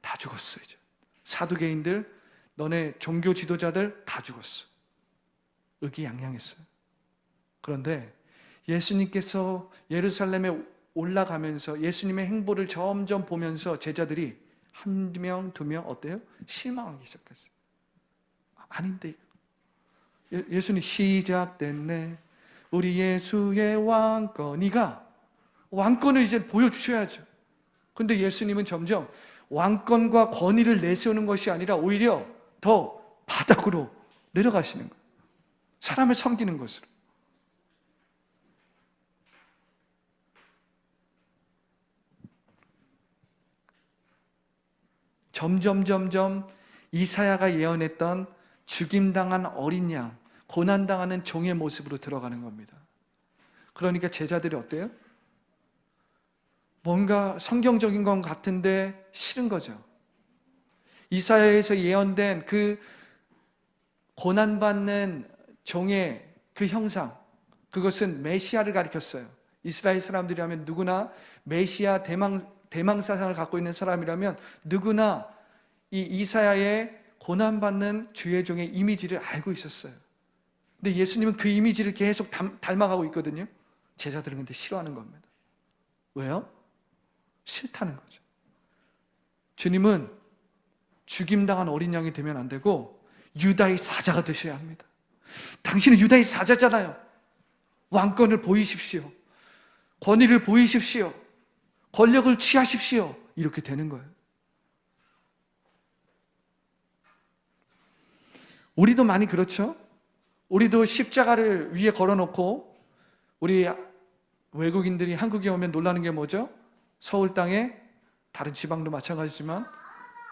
A: 다 죽었어 이제. 사두개인들, 너네 종교 지도자들 다 죽었어. 의기양양했어요. 그런데 예수님께서 예루살렘에 올라가면서 예수님의 행보를 점점 보면서 제자들이 한 명, 두 명 어때요? 실망하기 시작했어요. 아닌데 예수님 시작됐네. 우리 예수의 왕권이가 왕권을 이제 보여주셔야죠. 근데 예수님은 점점 왕권과 권위를 내세우는 것이 아니라 오히려 더 바닥으로 내려가시는 거예요. 사람을 섬기는 것으로. 점점 이사야가 예언했던 죽임당한 어린 양, 고난당하는 종의 모습으로 들어가는 겁니다. 그러니까 제자들이 어때요? 뭔가 성경적인 건 같은데 싫은 거죠. 이사야에서 예언된 그 고난받는 종의 그 형상, 그것은 메시아를 가리켰어요. 이스라엘 사람들이라면 누구나 메시아 대망사상을 갖고 있는 사람이라면 누구나 이 이사야의 고난받는 주의 종의 이미지를 알고 있었어요. 근데 예수님은 그 이미지를 계속 닮아가고 있거든요. 제자들은 근데 싫어하는 겁니다. 왜요? 싫다는 거죠. 주님은 죽임당한 어린 양이 되면 안 되고 유다의 사자가 되셔야 합니다. 당신은 유다의 사자잖아요. 왕권을 보이십시오. 권위를 보이십시오. 권력을 취하십시오. 이렇게 되는 거예요. 우리도 많이 그렇죠? 우리도 십자가를 위에 걸어놓고 우리 외국인들이 한국에 오면 놀라는 게 뭐죠? 서울 땅에 다른 지방도 마찬가지지만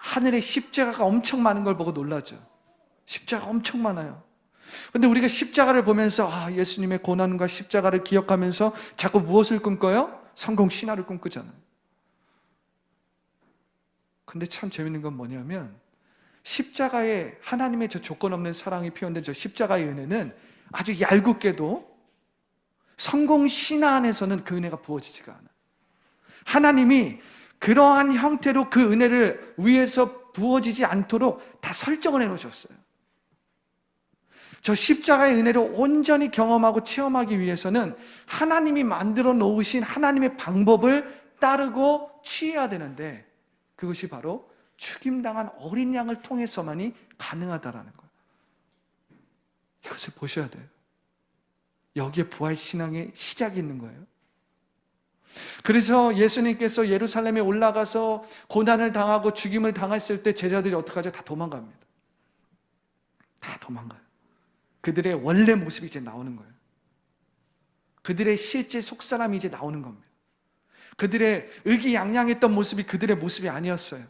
A: 하늘에 십자가가 엄청 많은 걸 보고 놀라죠. 십자가 엄청 많아요. 근데 우리가 십자가를 보면서 예수님의 고난과 십자가를 기억하면서 자꾸 무엇을 꿈꿔요? 성공 신화를 꿈꾸잖아요. 근데 참 재밌는 건 뭐냐면 십자가에 하나님의 저 조건 없는 사랑이 표현된 저 십자가의 은혜는 아주 얄궂게도 성공 신화 안에서는 그 은혜가 부어지지가 않아요. 하나님이 그러한 형태로 그 은혜를 위에서 부어지지 않도록 다 설정을 해놓으셨어요. 저 십자가의 은혜를 온전히 경험하고 체험하기 위해서는 하나님이 만들어 놓으신 하나님의 방법을 따르고 취해야 되는데 그것이 바로 죽임당한 어린 양을 통해서만이 가능하다라는 거예요. 이것을 보셔야 돼요. 여기에 부활신앙의 시작이 있는 거예요. 그래서 예수님께서 예루살렘에 올라가서 고난을 당하고 죽임을 당했을 때 제자들이 어떻게 하죠? 다 도망갑니다. 다 도망가요. 그들의 원래 모습이 이제 나오는 거예요. 그들의 실제 속사람이 이제 나오는 겁니다. 그들의 의기양양했던 모습이 그들의 모습이 아니었어요.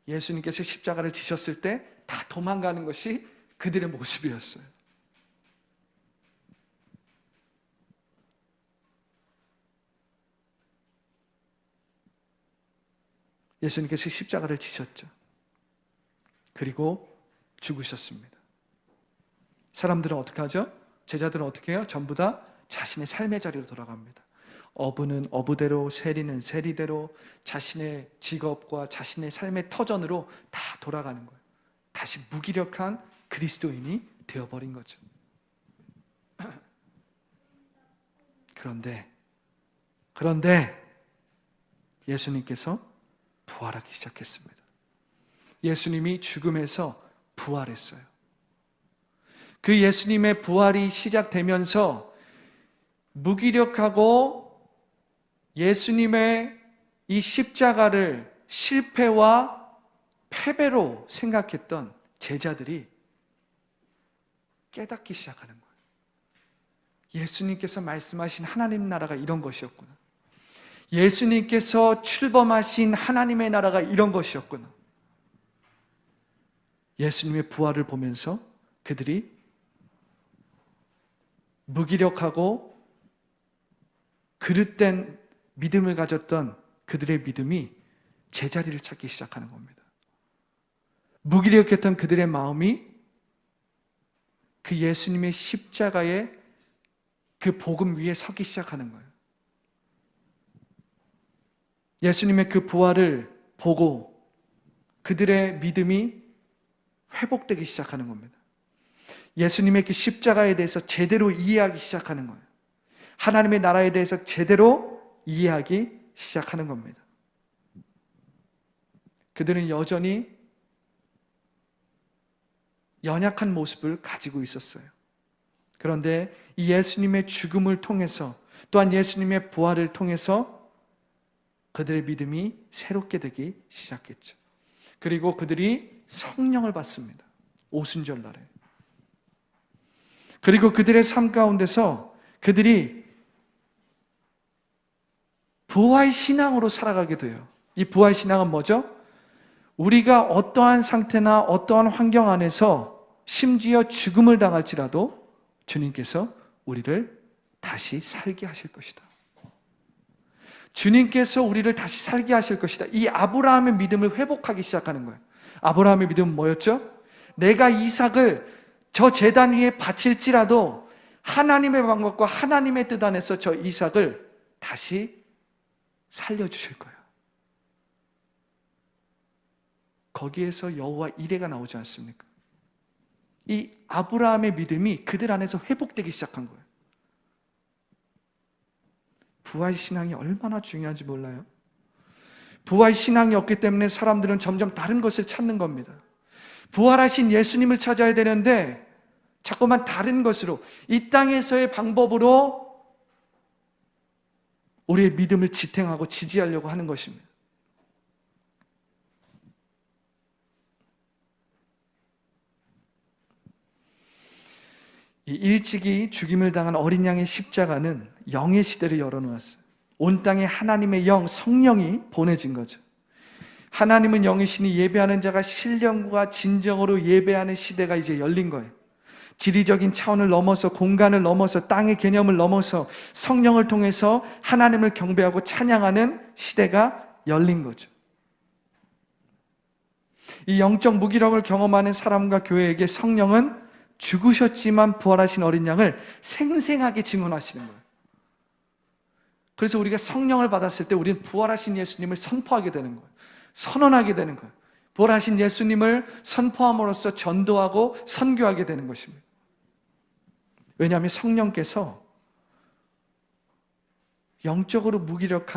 A: 예수님께서 십자가를 지셨을 때 다 도망가는 것이 그들의 모습이었어요. 예수님께서 십자가를 지셨죠. 그리고 죽으셨습니다. 사람들은 어떻게 하죠? 제자들은 어떻게 해요? 전부 다 자신의 삶의 자리로 돌아갑니다. 어부는 어부대로, 세리는 세리대로 자신의 직업과 자신의 삶의 터전으로 다 돌아가는 거예요. 다시 무기력한 그리스도인이 되어버린 거죠. 그런데 예수님께서 부활하기 시작했습니다. 예수님이 죽음에서 부활했어요. 그 예수님의 부활이 시작되면서 무기력하고 예수님의 이 십자가를 실패와 패배로 생각했던 제자들이 깨닫기 시작하는 거예요. 예수님께서 말씀하신 하나님 나라가 이런 것이었구나. 예수님께서 출범하신 하나님의 나라가 이런 것이었구나. 예수님의 부활을 보면서 그들이 무기력하고 그릇된 믿음을 가졌던 그들의 믿음이 제자리를 찾기 시작하는 겁니다. 무기력했던 그들의 마음이 그 예수님의 십자가의 그 복음 위에 서기 시작하는 거예요. 예수님의 그 부활을 보고 그들의 믿음이 회복되기 시작하는 겁니다. 예수님의 그 십자가에 대해서 제대로 이해하기 시작하는 거예요. 하나님의 나라에 대해서 제대로 이해하기 시작하는 겁니다. 그들은 여전히 연약한 모습을 가지고 있었어요. 그런데 이 예수님의 죽음을 통해서 또한 예수님의 부활을 통해서 그들의 믿음이 새롭게 되기 시작했죠. 그리고 그들이 성령을 받습니다. 오순절날에. 그리고 그들의 삶 가운데서 그들이 부활 신앙으로 살아가게 돼요. 이 부활 신앙은 뭐죠? 우리가 어떠한 상태나 어떠한 환경 안에서 심지어 죽음을 당할지라도 주님께서 우리를 다시 살게 하실 것이다. 주님께서 우리를 다시 살게 하실 것이다. 이 아브라함의 믿음을 회복하기 시작하는 거예요. 아브라함의 믿음은 뭐였죠? 내가 이삭을 저 제단 위에 바칠지라도 하나님의 방법과 하나님의 뜻 안에서 저 이삭을 다시 살려주실 거예요. 거기에서 여호와 이레가 나오지 않습니까? 이 아브라함의 믿음이 그들 안에서 회복되기 시작한 거예요. 부활신앙이 얼마나 중요한지 몰라요? 부활신앙이 없기 때문에 사람들은 점점 다른 것을 찾는 겁니다. 부활하신 예수님을 찾아야 되는데 자꾸만 다른 것으로, 이 땅에서의 방법으로 우리의 믿음을 지탱하고 지지하려고 하는 것입니다. 이 일찍이 죽임을 당한 어린 양의 십자가는 영의 시대를 열어놓았어요. 온 땅에 하나님의 영, 성령이 보내진 거죠. 하나님은 영이시니 예배하는 자가 신령과 진정으로 예배하는 시대가 이제 열린 거예요. 지리적인 차원을 넘어서, 공간을 넘어서, 땅의 개념을 넘어서 성령을 통해서 하나님을 경배하고 찬양하는 시대가 열린 거죠. 이 영적 무기력을 경험하는 사람과 교회에게 성령은 죽으셨지만 부활하신 어린 양을 생생하게 증언하시는 거예요. 그래서 우리가 성령을 받았을 때 우리는 부활하신 예수님을 선포하게 되는 거예요. 선언하게 되는 거예요. 부활하신 예수님을 선포함으로써 전도하고 선교하게 되는 것입니다. 왜냐하면 성령께서 영적으로 무기력을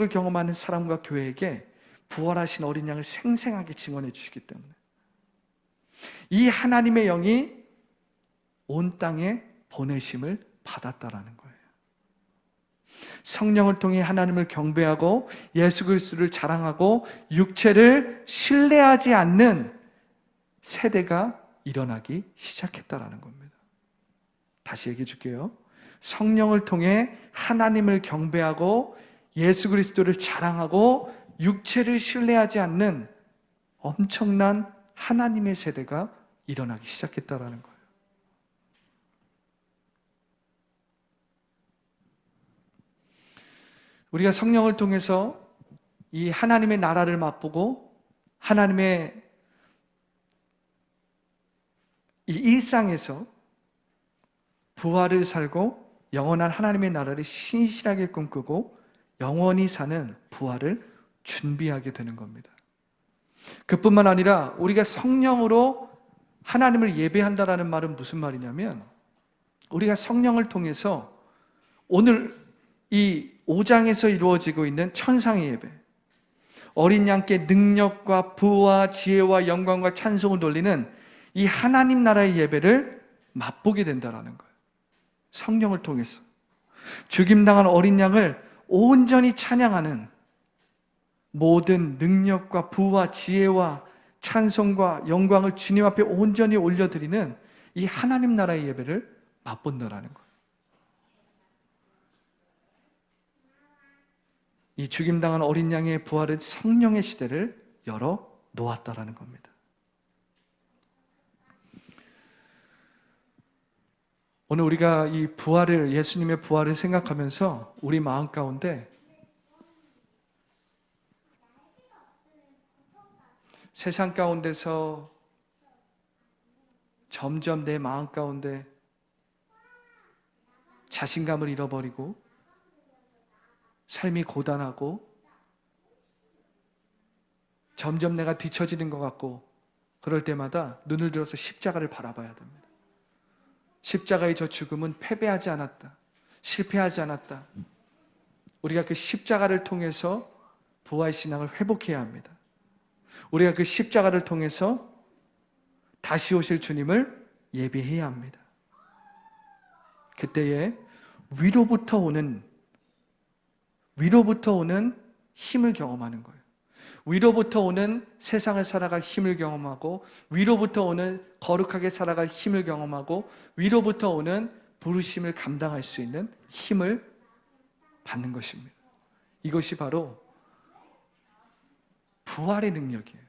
A: 경험하는 사람과 교회에게 부활하신 어린 양을 생생하게 증언해 주시기 때문에 이 하나님의 영이 온 땅에 보내심을 받았다라는 거예요. 성령을 통해 하나님을 경배하고 예수 그리스도를 자랑하고 육체를 신뢰하지 않는 세대가 일어나기 시작했다라는 겁니다. 다시 얘기해 줄게요. 성령을 통해 하나님을 경배하고 예수 그리스도를 자랑하고 육체를 신뢰하지 않는 엄청난 하나님의 세대가 일어나기 시작했다라는 거예요. 우리가 성령을 통해서 이 하나님의 나라를 맛보고 하나님의 이 일상에서 부활을 살고 영원한 하나님의 나라를 신실하게 꿈꾸고 영원히 사는 부활을 준비하게 되는 겁니다. 그뿐만 아니라 우리가 성령으로 하나님을 예배한다라는 말은 무슨 말이냐면, 우리가 성령을 통해서 오늘 이 5장에서 이루어지고 있는 천상의 예배, 어린 양께 능력과 부와 지혜와 영광과 찬송을 돌리는 이 하나님 나라의 예배를 맛보게 된다라는 거예요. 성령을 통해서 죽임당한 어린 양을 온전히 찬양하는, 모든 능력과 부와 지혜와 찬송과 영광을 주님 앞에 온전히 올려드리는 이 하나님 나라의 예배를 맛본다라는 거예요. 이 죽임당한 어린 양의 부활은 성령의 시대를 열어 놓았다라는 겁니다. 오늘 우리가 이 부활을, 예수님의 부활을 생각하면서 우리 마음 가운데 세상 가운데서 점점 내 마음 가운데 자신감을 잃어버리고 삶이 고단하고 점점 내가 뒤처지는 것 같고 그럴 때마다 눈을 들어서 십자가를 바라봐야 됩니다. 십자가의 저 죽음은 패배하지 않았다, 실패하지 않았다. 우리가 그 십자가를 통해서 부활신앙을 회복해야 합니다. 우리가 그 십자가를 통해서 다시 오실 주님을 예비해야 합니다. 그때에 위로부터 오는 힘을 경험하는 거예요. 위로부터 오는 세상을 살아갈 힘을 경험하고, 위로부터 오는 거룩하게 살아갈 힘을 경험하고, 위로부터 오는 부르심을 감당할 수 있는 힘을 받는 것입니다. 이것이 바로 부활의 능력이에요.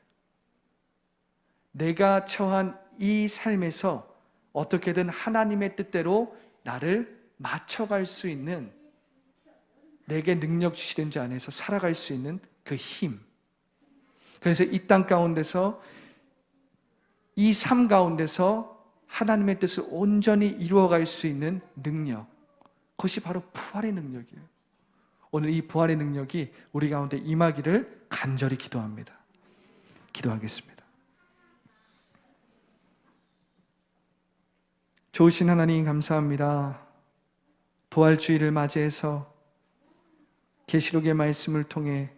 A: 내가 처한 이 삶에서 어떻게든 하나님의 뜻대로 나를 맞춰갈 수 있는, 내게 능력 주시는 자 안에서 살아갈 수 있는 그 힘. 그래서 이 땅 가운데서, 이 삶 가운데서 하나님의 뜻을 온전히 이루어갈 수 있는 능력, 그것이 바로 부활의 능력이에요. 오늘 이 부활의 능력이 우리 가운데 임하기를 간절히 기도합니다. 기도하겠습니다. 좋으신 하나님 감사합니다. 부활주의를 맞이해서 계시록의 말씀을 통해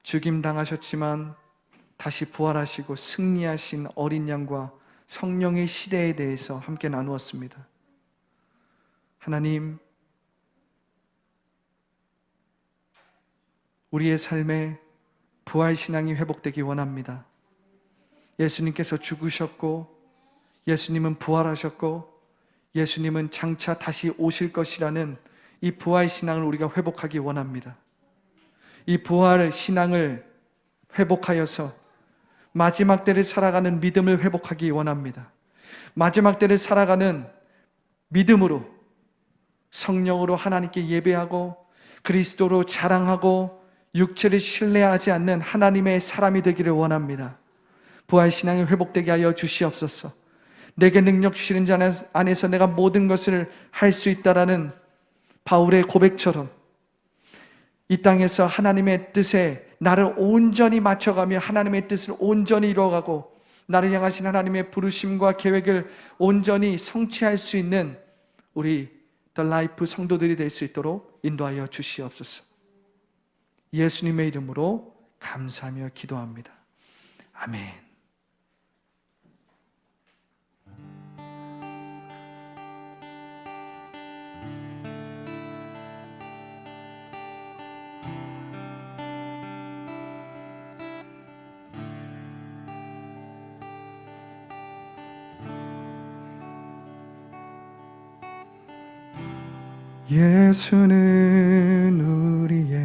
A: 죽임당하셨지만 다시 부활하시고 승리하신 어린 양과 성령의 시대에 대해서 함께 나누었습니다. 하나님, 우리의 삶에 부활신앙이 회복되기 원합니다. 예수님께서 죽으셨고 예수님은 부활하셨고 예수님은 장차 다시 오실 것이라는 이 부활신앙을 우리가 회복하기 원합니다. 이 부활신앙을 회복하여서 마지막 때를 살아가는 믿음을 회복하기 원합니다. 마지막 때를 살아가는 믿음으로, 성령으로 하나님께 예배하고 그리스도로 자랑하고 육체를 신뢰하지 않는 하나님의 사람이 되기를 원합니다. 부활신앙이 회복되게 하여 주시옵소서. 내게 능력 주시는 자 안에서 내가 모든 것을 할 수 있다라는 바울의 고백처럼 이 땅에서 하나님의 뜻에 나를 온전히 맞춰가며 하나님의 뜻을 온전히 이루어가고 나를 향하신 하나님의 부르심과 계획을 온전히 성취할 수 있는 우리 더 라이프 성도들이 될 수 있도록 인도하여 주시옵소서. 예수님의 이름으로 감사하며 기도합니다. 아멘. 예수는 우리의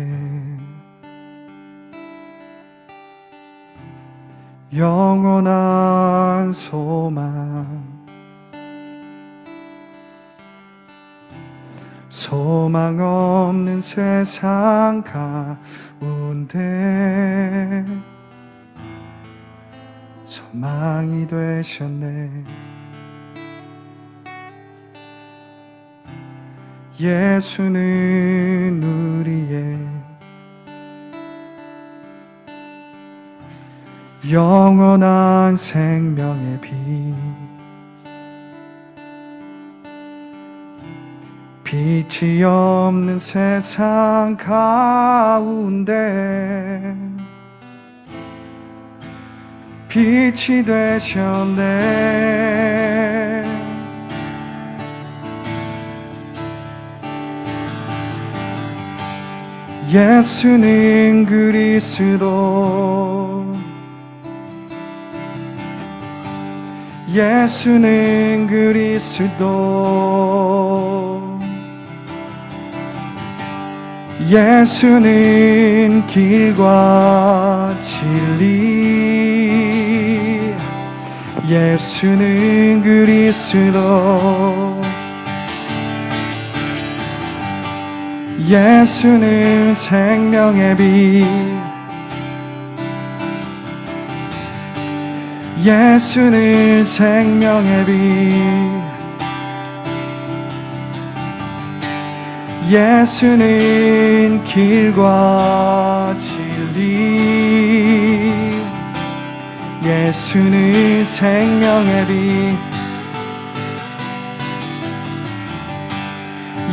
A: 영원한 소망, 소망 없는 세상 가운데 소망이 되셨네. 예수는 우리의 영원한 생명의 빛, 빛이 없는 세상 가운데 빛이 되셨네. 예수는 그리스도, 예수는 그리스도, 예수는 길과 진리, 예수는 그리스도, 예수는 생명의 빛, 예수는 생명의 빛, 예수는 길과 진리, 예수는 생명의 빛,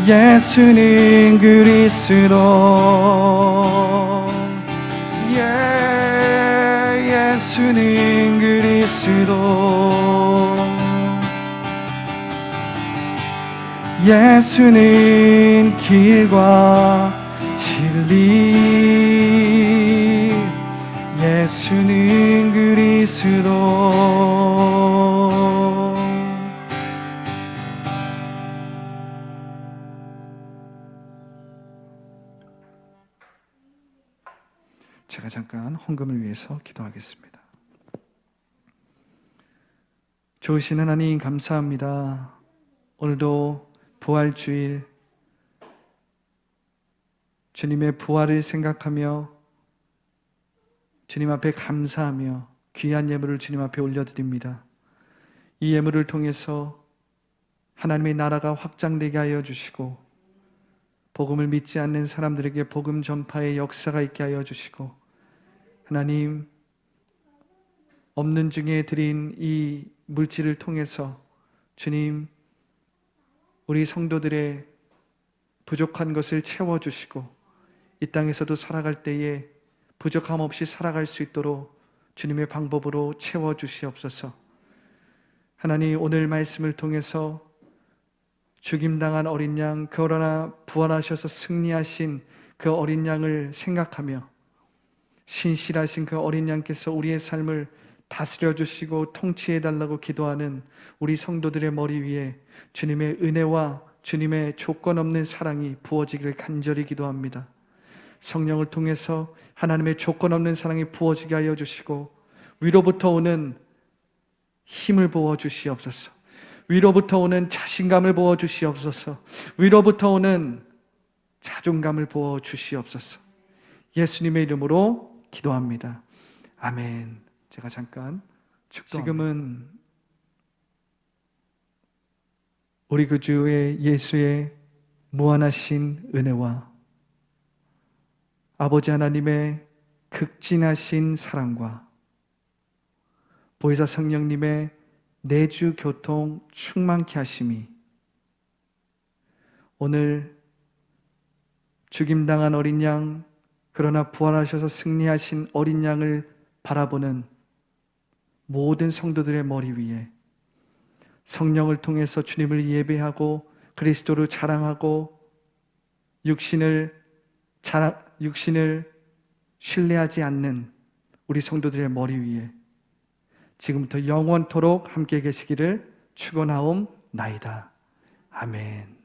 A: 예수는 그리스도, 예수는 그리스도, 예수는 길과 진리, 예수는 그리스도. 제가 잠깐 헌금을 위해서 기도하겠습니다. 좋으신 하나님, 감사합니다. 오늘도 부활주일, 주님의 부활을 생각하며 주님 앞에 감사하며 귀한 예물을 주님 앞에 올려드립니다. 이 예물을 통해서 하나님의 나라가 확장되게 하여 주시고, 복음을 믿지 않는 사람들에게 복음 전파의 역사가 있게 하여 주시고, 하나님, 없는 중에 드린 이 물질을 통해서 주님, 우리 성도들의 부족한 것을 채워주시고, 이 땅에서도 살아갈 때에 부족함 없이 살아갈 수 있도록 주님의 방법으로 채워주시옵소서. 하나님, 오늘 말씀을 통해서 죽임당한 어린 양, 그러나 부활하셔서 승리하신 그 어린 양을 생각하며 신실하신 그 어린 양께서 우리의 삶을 다스려 주시고 통치해 달라고 기도하는 우리 성도들의 머리 위에 주님의 은혜와 주님의 조건 없는 사랑이 부어지기를 간절히 기도합니다. 성령을 통해서 하나님의 조건 없는 사랑이 부어지게 하여 주시고, 위로부터 오는 힘을 부어 주시옵소서. 위로부터 오는 자신감을 부어 주시옵소서. 위로부터 오는 자존감을 부어 주시옵소서. 예수님의 이름으로 기도합니다. 아멘. 제가 잠깐 지금은 우리 구주의 예수의 무한하신 은혜와 아버지 하나님의 극진하신 사랑과 보혜사 성령님의 내주 교통 충만케 하심이 오늘 죽임당한 어린 양, 그러나 부활하셔서 승리하신 어린 양을 바라보는 모든 성도들의 머리 위에 성령을 통해서 주님을 예배하고 그리스도를 자랑하고 육신을 신뢰하지 않는 우리 성도들의 머리 위에 지금부터 영원토록 함께 계시기를 축원하옵나이다. 아멘.